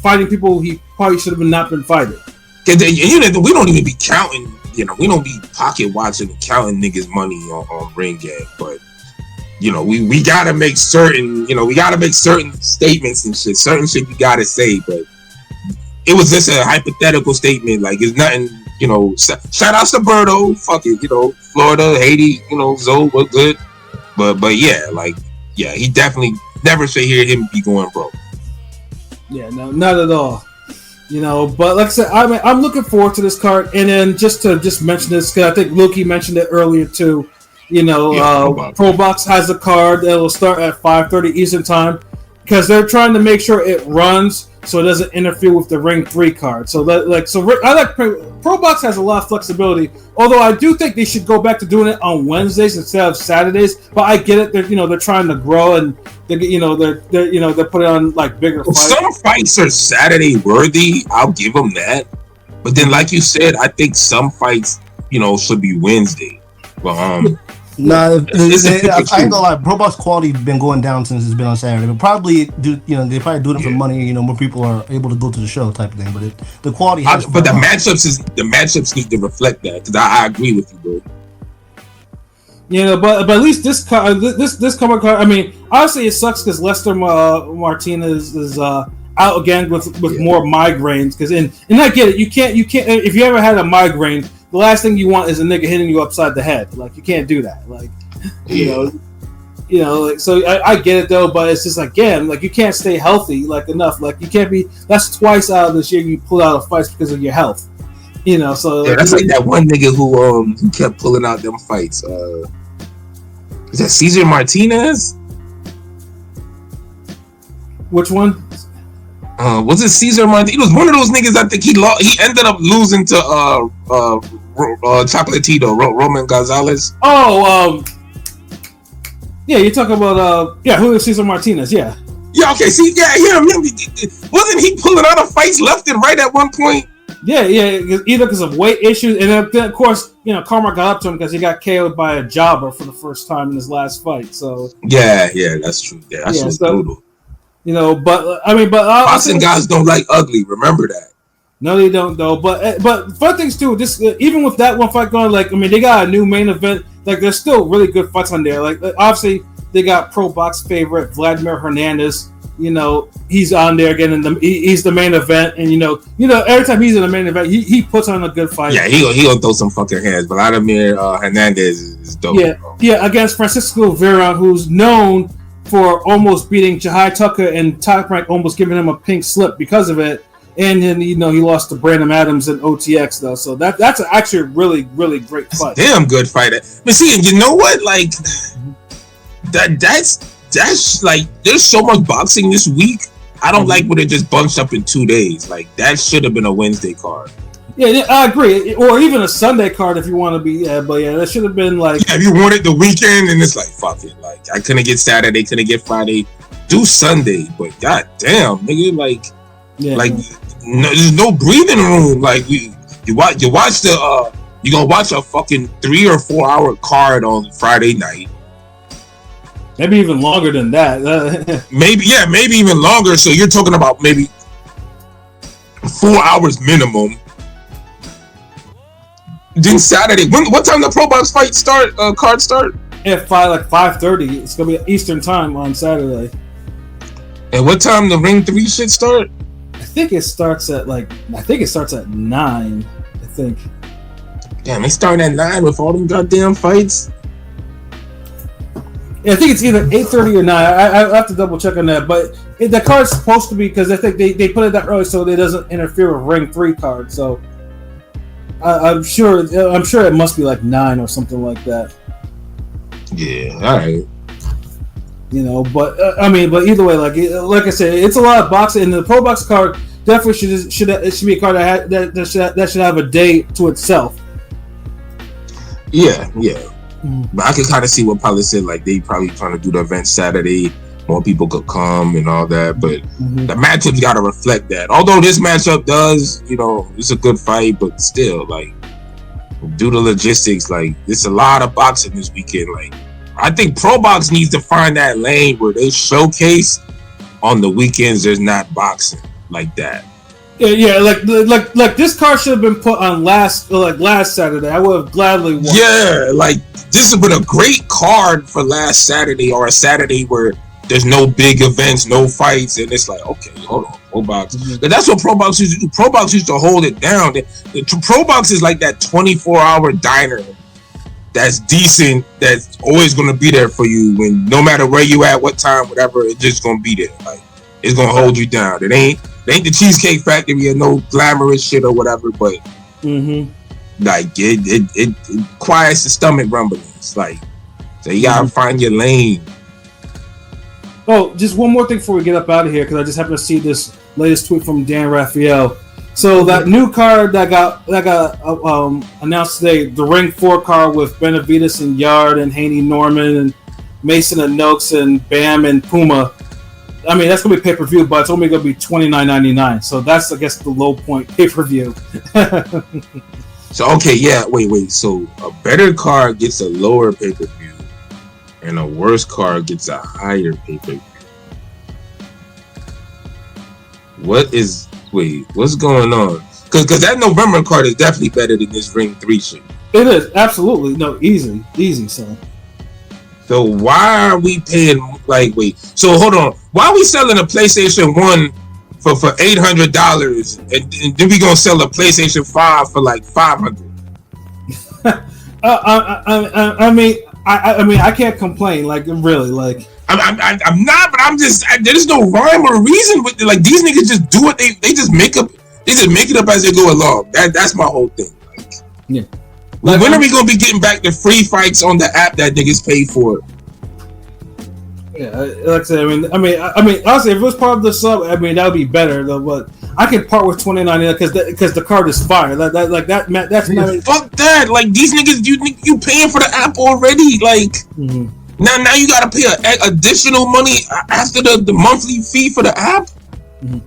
fighting people he probably should have not been fighting. We don't even be counting. We don't be pocket watching and counting niggas' money on Ring Gang, but we gotta make certain. We gotta make certain statements and shit. Certain shit you gotta say, but it was just a hypothetical statement. Like, it's nothing. Shout outs to Berto. Fuck it. Florida, Haiti. Zoe was good, but yeah, like, yeah, he definitely never should hear him be going broke. Yeah, no, not at all. But like I said, I'm looking forward to this card. And then just mention this, because I think Loki mentioned it earlier too. ProBox has a card that will start at 5:30 Eastern time, because they're trying to make sure it runs so it doesn't interfere with the Ring 3 card. So I like Pro Box has a lot of flexibility. Although I do think they should go back to doing it on Wednesdays instead of Saturdays. But I get it. They're trying to grow and they're putting on like bigger fights. Some fights are Saturday worthy. I'll give them that. But then, like you said, I think some fights, should be Wednesday. But I ain't gonna lie. Pro Box quality been going down since it's been on Saturday. But probably they probably do it for money. More people are able to go to the show type of thing. But the quality. But the matchups need to reflect that. Because I agree with you, bro. But at least this card, this cover card. I mean, obviously it sucks because Lester Martinez is out again with more migraines. And I get it. You can't. If you ever had a migraine, the last thing you want is a nigga hitting you upside the head. Like, you can't do that. Like, so I get it though, but it's just again, like, you can't stay healthy enough. Like, you can't be. That's twice out of this year you pull out of fights because of your health. So that's like that one nigga who kept pulling out them fights. Is that Cesar Martinez? Which one? Was it Cesar Martinez? It was one of those niggas. I think he ended up losing to Chocolatito, Roman Gonzalez. Oh, yeah, you're talking about Julio Cesar Martinez, yeah. Yeah, okay, see, yeah, wasn't he pulling out of fights left and right at one point? Yeah, either because of weight issues, and then of course, karma got up to him because he got KO'd by a jobber for the first time in his last fight. So yeah, that's true. Yeah, that's brutal. But boxing guys don't like ugly. Remember that. No, they don't though. But fun things too. This even with that one fight going, they got a new main event. Like, there's still really good fights on there. Like, obviously they got Pro Box favorite Vladimir Hernandez. He's on there again, and he's the main event. And every time he's in the main event, he puts on a good fight. Yeah, he'll throw some fucking hands. Vladimir Hernandez is dope. Yeah, against Francisco Vera, who's known for almost beating Jahai Tucker and Top Rank, almost giving him a pink slip because of it. And then he lost to Brandon Adams in OTX though, so that's actually a really, really great fight. Damn good fight. But see, and you know what? Like that's like, there's so much boxing this week. I don't like when it just bunched up in 2 days. Like, that should have been a Wednesday card. Yeah, I agree. Or even a Sunday card if you want to be. But yeah, that should have been like. Yeah, if you wanted the weekend, and it's like, fuck it. Like, I couldn't get Saturday, couldn't get Friday. Do Sunday, but goddamn, nigga, like, there's no breathing room. Like, you watch the you're gonna watch a fucking 3 or 4 hour card on Friday night. Maybe even longer than that. maybe even longer. So you're talking about maybe 4 hours minimum. Then Saturday, what time the Pro Box fight card start? At 5:30. It's gonna be Eastern time on Saturday. And what time the Ring 3 shit start? I think it starts at 9. I think. Damn, they start at 9 with all them goddamn fights. Yeah, I think it's either 8:30 or 9. I have to double check on that, but the card's supposed to be, because I think they put it that early so it doesn't interfere with Ring 3 card. So I'm sure it must be like 9 or something like that. Yeah, all right. But but either way, like I said, it's a lot of boxing, and the Pro Box card definitely should be a card that should have a day to itself. Yeah. But I can kind of see what probably said, like, they probably trying to do the event Saturday, more people could come and all that, but the matchups got to reflect that. Although this matchup does, it's a good fight, but still, like, due to logistics, like, it's a lot of boxing this weekend. Like, I think Pro Box needs to find that lane where they showcase on the weekends there's not boxing like that. Yeah, like this card should have been put on last Saturday. I would have gladly watched. Yeah, like, this has been a great card for last Saturday, or a Saturday where there's no big events, no fights, and it's like, okay, hold on, Pro Box. That's what Pro Box used to do. Pro Box used to hold it down. The Pro Box is like that 24-hour diner that's decent, that's always going to be there for you, when no matter where you at, what time, whatever, it's just going to be there. Like, it's going to hold you down. It ain't the Cheesecake Factory or no glamorous shit or whatever, but like, it quiets the stomach rumblings. Like, so you gotta find your lane. Oh, just one more thing before we get up out of here, because I just happened to see this Latest tweet from Dan Raphael. So that new card that got announced today, the Ring 4 card with Benavidez and Yard and Haney Norman and Mason and Noakes and Bam and Puma. I mean, that's gonna be pay-per-view, but it's only gonna be $29.99. So that's, I guess, the low point pay-per-view. So okay, yeah, wait. So a better card gets a lower pay-per-view, and a worse card gets a higher pay-per-view. What's going on? Because that November card is definitely better than this Ring 3 shit. It is, absolutely. No, easy, son. So why are we paying, so hold on. Why are we selling a PlayStation 1 for $800 and then we gonna sell a PlayStation 5 for like $500? I mean, I can't complain. Like, really, like. I'm not, but there's no rhyme or reason with it. Like, these niggas just do it. They just make it up as they go along. That's my whole thing. Like, yeah. Like, when are we gonna be getting back to free fights on the app that niggas pay for? Yeah, like I said, I mean, honestly, if it was part of the sub, I mean, that would be better. Though, but I can part with $29 because the card is fire. That's fuck that. Like, these niggas, you paying for the app already? Like. Mm-hmm. Now you gotta pay additional money after the monthly fee for the app. Mm-hmm.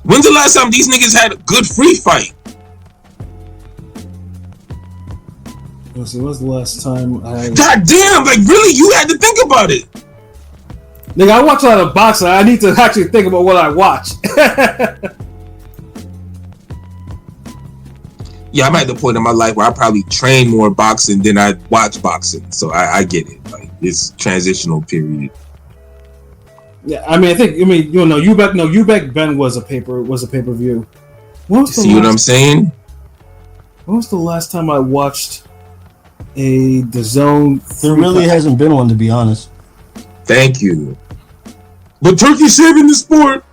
When's the last time these niggas had a good free fight? Let's see, when's the last time God damn, like, really, you had to think about it. Nigga, I watch a lot of boxing. I need to actually think about what I watch. Yeah, I'm at the point in my life where I probably train more boxing than I watch boxing. So I get it. Like, it's transitional period. Yeah, I mean, Ubek Ben was a pay-per-view. See what I'm saying? When was the last time I watched the Zone? There really hasn't been one, to be honest. Thank you. But Turkey's saving the sport.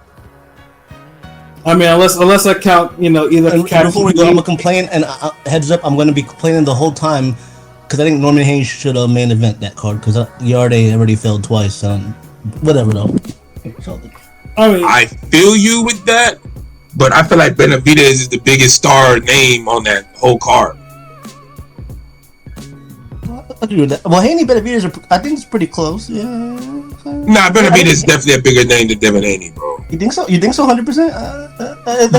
I mean, unless I count, either. And before we go, I'm gonna complain, and heads up, I'm gonna be complaining the whole time because I think Norman Hayes should have main event that card because Yard already failed twice. Whatever though. I feel you with that, but I feel like Benavidez is the biggest star name on that whole card. I agree with that. Well, Haney Benavidez, I think it's pretty close. Yeah. Nah, Benavidez is definitely a bigger name than Devin Haney, bro. You think so? You think so? 100%?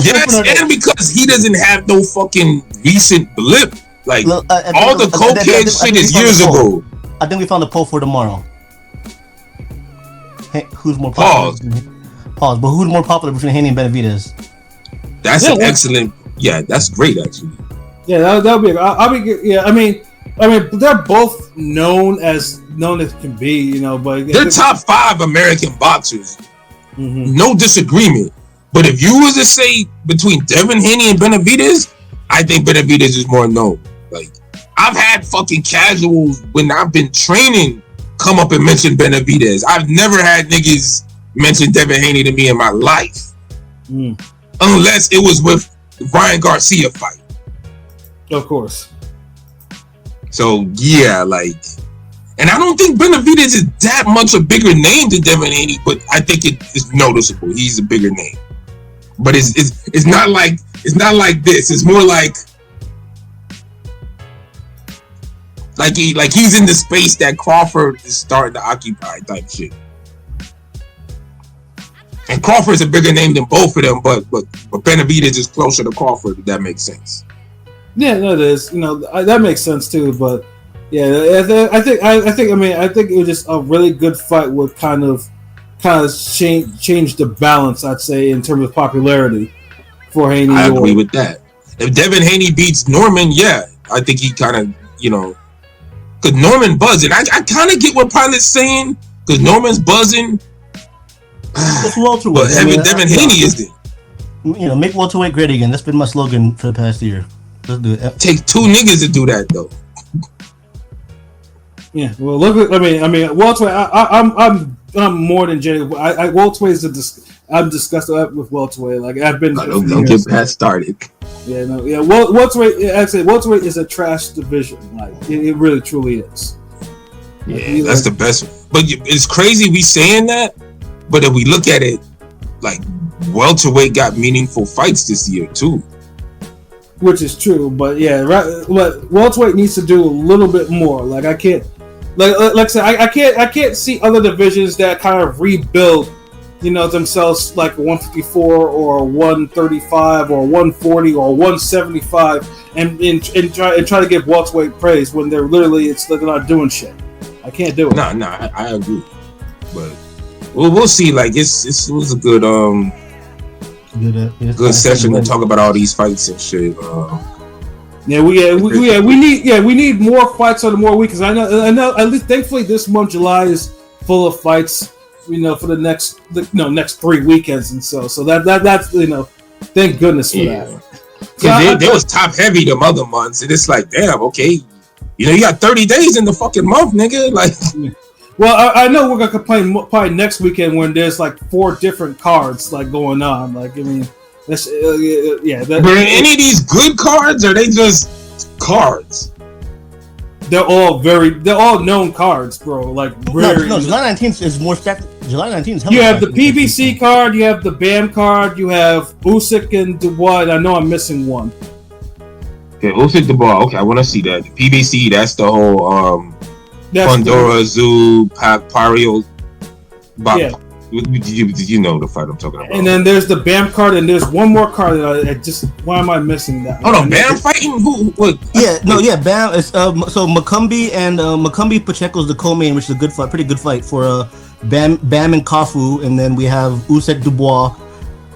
Yes, and because he doesn't have no fucking recent blip. Like, all the cokehead shit is years ago. I think we found a poll for tomorrow. Hey, who's more popular? Pause. But who's more popular between Haney and Benavidez? That's an excellent. Yeah, that's great actually. Yeah, that'll be. I'll be. Yeah, I mean, they're both known as can be, but they're top 5 American boxers. Mm-hmm. No disagreement. But if you was to say between Devin Haney and Benavidez, I think Benavidez is more known. Like, I've had fucking casuals when I've been training come up and mention Benavidez. I've never had niggas mention Devin Haney to me in my life. Unless it was with the Ryan Garcia fight. Of course. So, yeah, like... And I don't think Benavidez is that much a bigger name than Devin Haney, but I think it is noticeable. He's a bigger name. But it's not like this. It's more like he's in the space that Crawford is starting to occupy type shit. And Crawford's a bigger name than both of them, but Benavidez is closer to Crawford, if that makes sense. Yeah, no, it is. That makes sense too. But yeah, I think it was just a really good fight with kind of change the balance, I'd say, in terms of popularity for Haney. I agree with that. If Devin Haney beats Norman, yeah, I think he kind of, because Norman buzzing. I kind of get what Pilot's saying, because Norman's buzzing. But Devin Haney is there. Make welterweight great again. That's been my slogan for the past year. Let's do it. Take 2 niggas to do that, though. Yeah, well, look. I mean, welterweight. I'm more than Jay. Welterweight is I'm disgusted with welterweight. Like, I've been. Don't get that started. Yeah, no, yeah. Welterweight. Actually, welterweight is a trash division. Like, it really truly is. Yeah, that's the best one. But it's crazy we saying that. But if we look at it, like, welterweight got meaningful fights this year too. Which is true, but yeah, what welterweight needs to do a little bit more. Like I can't, like I said, I can't see other divisions that kind of rebuild, themselves like 154 or 135 or 140 or 175, and try to give welterweight praise when they're not doing shit. I can't do it. No, I agree, but we'll see. Like it was a good good session to talk about all these fights and shit. We need more fights on the more weeks. I know. At least, thankfully, this month July is full of fights. For the next 3 weekends, and so that's thank goodness for that. Because they was top heavy the other months, and it's like, damn, okay, you got 30 days in the fucking month, nigga. Like, well, I know we're gonna complain probably next weekend when there's like 4 different cards like going on. Like, I mean, that's But are any of these good cards, or are they just cards? They're all known cards, bro. Like, no, July 19th is more stacked. July 19th is you have the PBC card, you have the BAM card, you have Usyk and Dubois. And I know I'm missing one. Okay, Usyk Dubois. Okay, I want to see that. The PBC, that's the whole Pandora Zoo Pario. Yeah. Did you know the fight I'm talking about? And then there's the BAM card, and there's one more card that I just. Why am I missing that? Hold on, BAM fighting? Who? What? BAM. It's so Macumbi and Macumbi Pacheco's the co-main, which is a good fight, pretty good fight for BAM and Kafu, and then we have Usyk Dubois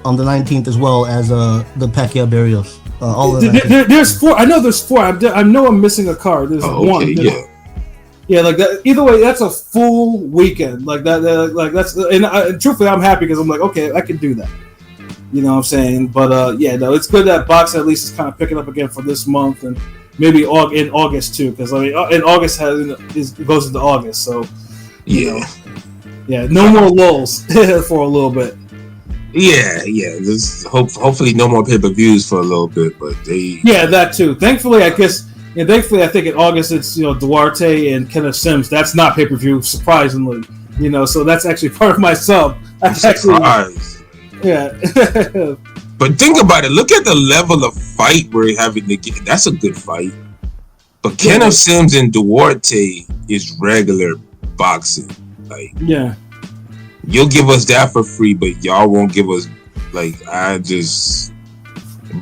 on the 19th as well as the Pacquiao Barrios. All of there's 4. I know there's 4. I know I'm missing a card. There's one. Yeah. Yeah, like that. Either way, that's a full weekend. Like that. Like that's. And truthfully, I'm happy because I'm like, okay, I can do that. You know what I'm saying? But it's good that boxing at least is kind of picking up again for this month and maybe in August too. Because I mean, in August goes into August, so no more lulls for a little bit. Yeah. There's hopefully no more pay-per-views for a little bit, but they. Yeah, that too. Thankfully, I guess. Yeah, thankfully, I think in August it's Duarte and Kenneth Sims. That's not pay-per-view, surprisingly. So that's actually part of my sub. That's actually, yeah. But think about it. Look at the level of fight we're having to get. That's a good fight. But Kenneth Sims and Duarte is regular boxing. Like, yeah, you'll give us that for free, but y'all won't give us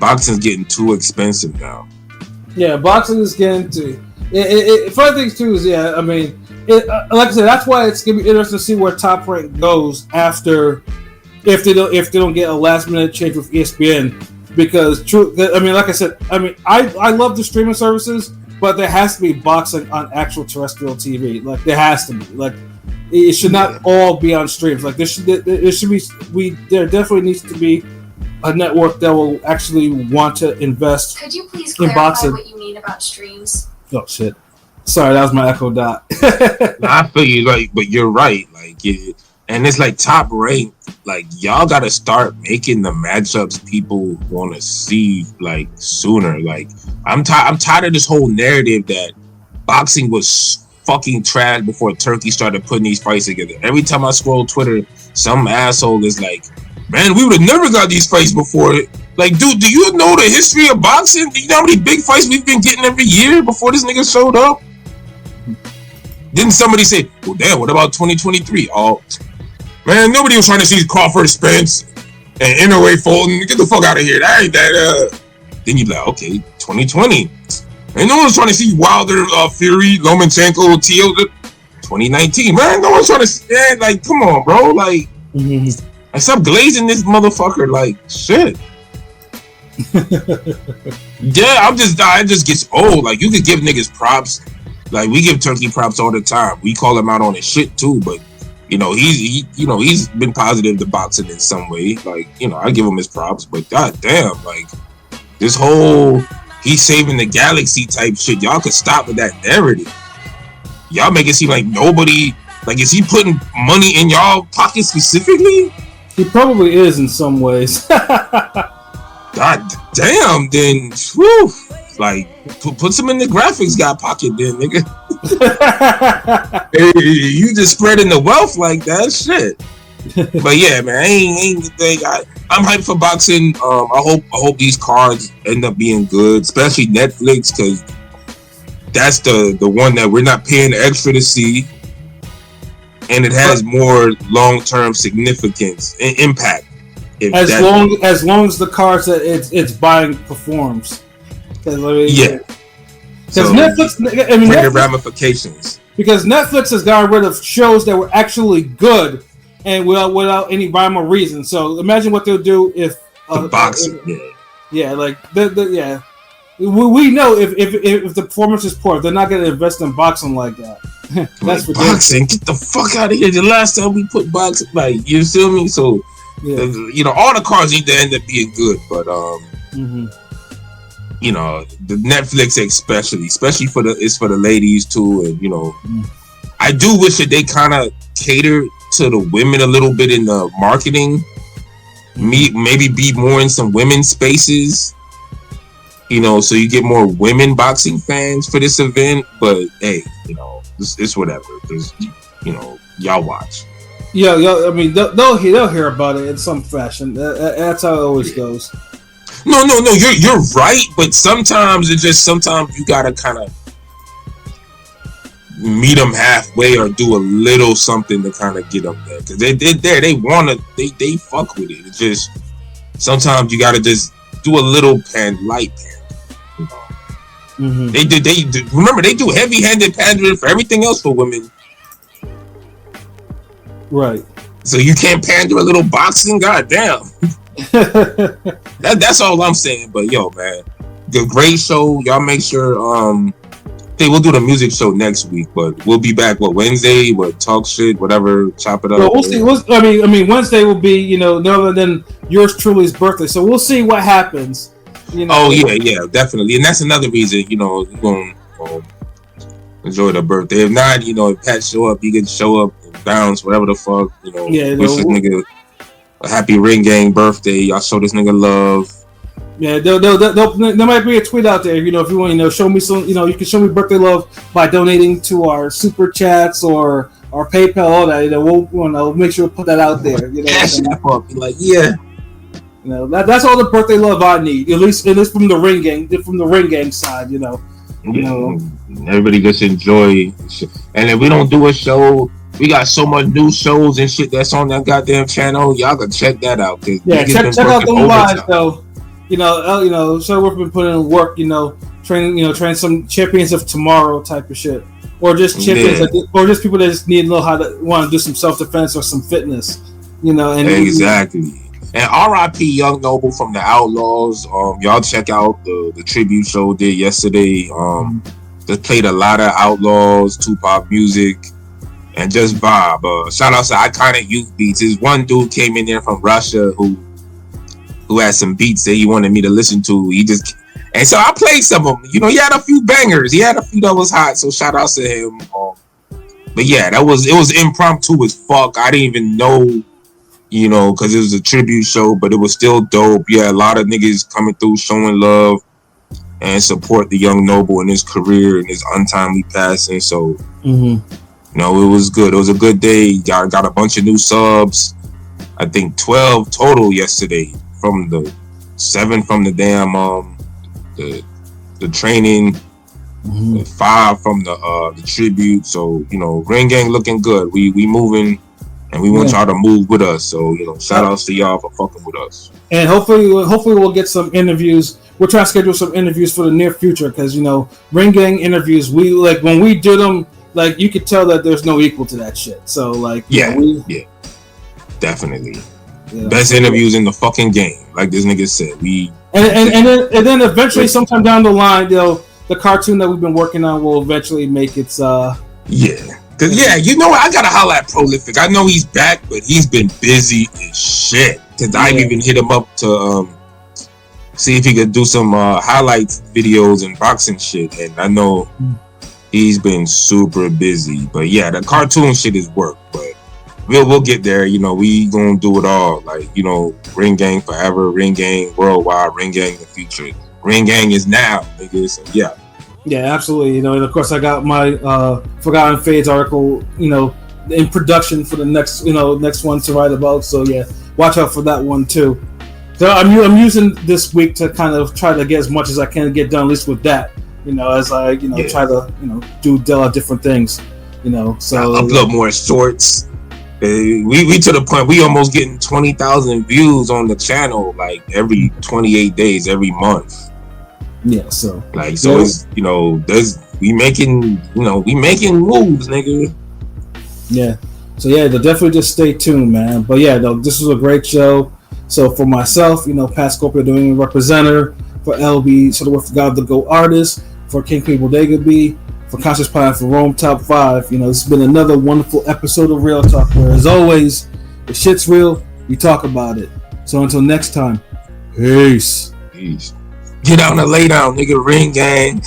boxing's getting too expensive now. Yeah, boxing is getting to. Funny thing too is, I mean, like I said, that's why it's gonna be interesting to see where Top Rank goes after, if they don't get a last minute change with ESPN, because like I said, I love the streaming services, but there has to be boxing on actual terrestrial TV. Like there has to be. Like it should not all be on streams. Like there definitely needs to be a network that will actually want to invest. Could you please in clarify boxing. what you mean about streams? Oh shit! Sorry, that was my Echo Dot. I feel you, but you're right. And it's like Top Rank. Like y'all got to start making the matchups people want to see sooner. Like I'm tired of this whole narrative that boxing was fucking trash before Turkey started putting these fights together. Every time I scroll Twitter, some asshole is like, man, we would have never got these fights before. Like, dude, do you know the history of boxing? Do you know how many big fights we've been getting every year before this nigga showed up? Didn't somebody say, well, damn, what about 2023? Oh, man, nobody was trying to see Crawford Spence and Inoue Fulton. Get the fuck out of here. That ain't that. Then you're like, okay, 2020. And no one's trying to see Wilder, Fury, Lomachenko, Teal. 2019. Man, no one's trying to come on, bro. I stop glazing this motherfucker shit. Yeah, it just gets old. Like, you could give niggas props. Like, we give Turkey props all the time. We call him out on his shit too, but he's been positive to boxing in some way. I give him his props, but goddamn, this whole he's saving the galaxy type shit, y'all could stop with that narrative. Y'all make it seem like nobody, is he putting money in y'all pocket specifically? He probably is in some ways. God damn, then, whew, put some in the graphics guy pocket then, nigga. Hey, you just spreading the wealth like that, shit. But yeah, man, ain't the thing. I'm hyped for boxing. I hope these cards end up being good, especially Netflix, because that's the one that we're not paying extra to see, and it has more long-term significance and impact. As long as the cards that it's buying performs. Yeah. Because Netflix, ramifications. Because Netflix has gotten rid of shows that were actually good and without any rhyme or reason. So imagine what they'll do if the boxing. Yeah, like yeah. We know if the performance is poor, they're not going to invest in boxing like that. That's like boxing. Get the fuck out of here! The last time we put boxing, like, you feel me? So, all the cards need to end up being good, but the Netflix especially for the ladies too, and I do wish that they kind of cater to the women a little bit in the marketing. Maybe be more in some women's spaces, so you get more women boxing fans for this event. But hey, it's whatever. There's, y'all watch. Yeah. I mean, they'll hear about it in some fashion. That's how it always goes. No. You're right. But sometimes you gotta kind of meet them halfway or do a little something to kind of get them there, because they wanna they fuck with it. It's just sometimes you gotta just do a little light pandering. They remember they do heavy-handed pandering for everything else for women, right? So you can't pander a little boxing, goddamn. That's all I'm saying. But yo, man, the great show. Y'all make sure we'll do the music show next week, but we'll be back Wednesday, talk shit, whatever, chop it up. Well, we'll see. I mean, Wednesday will be no other than yours truly's birthday, so we'll see what happens. Oh yeah, definitely, and that's another reason. You're gonna enjoy the birthday. If not, if Pat show up, he can show up and bounce, whatever the fuck. Wish this nigga a happy Ring Gang birthday. Y'all show this nigga love. Yeah, there might be a tweet out there. If you want, show me some. You can show me birthday love by donating to our super chats or our PayPal, all that. We'll make sure to put that out there. Cash App up. Like, yeah. That's all the birthday love I need. At least from the Ring Gang side. Everybody just enjoy. And if we don't do a show, we got so much new shows and shit that's on that goddamn channel. Y'all can check that out. Yeah, check out them lives though. Shutterworth been putting in work, train some champions of tomorrow type of shit, or just champions, or just people that just need to know how to want to do some self defense or some fitness, and exactly. And R.I.P. Young Noble from the Outlaws. Y'all check out the tribute show did yesterday. Just played a lot of Outlaws, Tupac music, and just vibe. Shout out to Iconic Youth Beats. This one dude came in there from Russia who had some beats that he wanted me to listen to. And so I played some of them. He had a few bangers. He had a few that was hot. So shout out to him. But yeah, it was impromptu as fuck. I didn't even know, because it was a tribute show, but it was still dope. Yeah, a lot of niggas coming through showing love and support the Young Noble in his career and his untimely passing. So, it was good. It was a good day. Got a bunch of new subs. I think 12 total yesterday. From the 7 from the damn the training, 5 from the tribute. So Ring Gang looking good. We moving, and we want y'all to move with us. So shout outs to y'all for fucking with us. And hopefully we'll get some interviews. We're trying to schedule some interviews for the near future because Ring Gang interviews. We when we do them, you could tell that there's no equal to that shit. So definitely. Best interviews in the fucking game, like this nigga said. And then eventually, sometime down the line, the cartoon that we've been working on will eventually make its. Cause I gotta holler at Prolific. I know he's back, but he's been busy as shit. Cause I even hit him up to see if he could do some highlights videos and boxing shit, and I know he's been super busy. But yeah, the cartoon shit is work, but. We'll get there, we gonna do it all. Ring Gang forever, Ring Gang worldwide, Ring Gang in the future. Ring Gang is now, nigga. So yeah, absolutely. And of course I got my Forgotten Fades article, in production for the next one to write about. So yeah, watch out for that one too. So I'm using this week to kind of try to get as much as I can get done, at least with that. As I try to do different things. So I upload more shorts. We to the point we almost getting 20,000 views on the channel like every 28 days, every month. Yeah, so it's we making moves, nigga. Yeah. So yeah, definitely just stay tuned, man. But yeah, this was a great show. So for myself, Pat Scorpio doing representer, for LB, so the Word for God, the Go artist, for King Queen Bodega B, for Conscious Pie, for Rome Top 5. This has been another wonderful episode of Real Talk, where as always, if shit's real, we talk about it. So until next time, peace. Get out and lay down, nigga. Ring gang.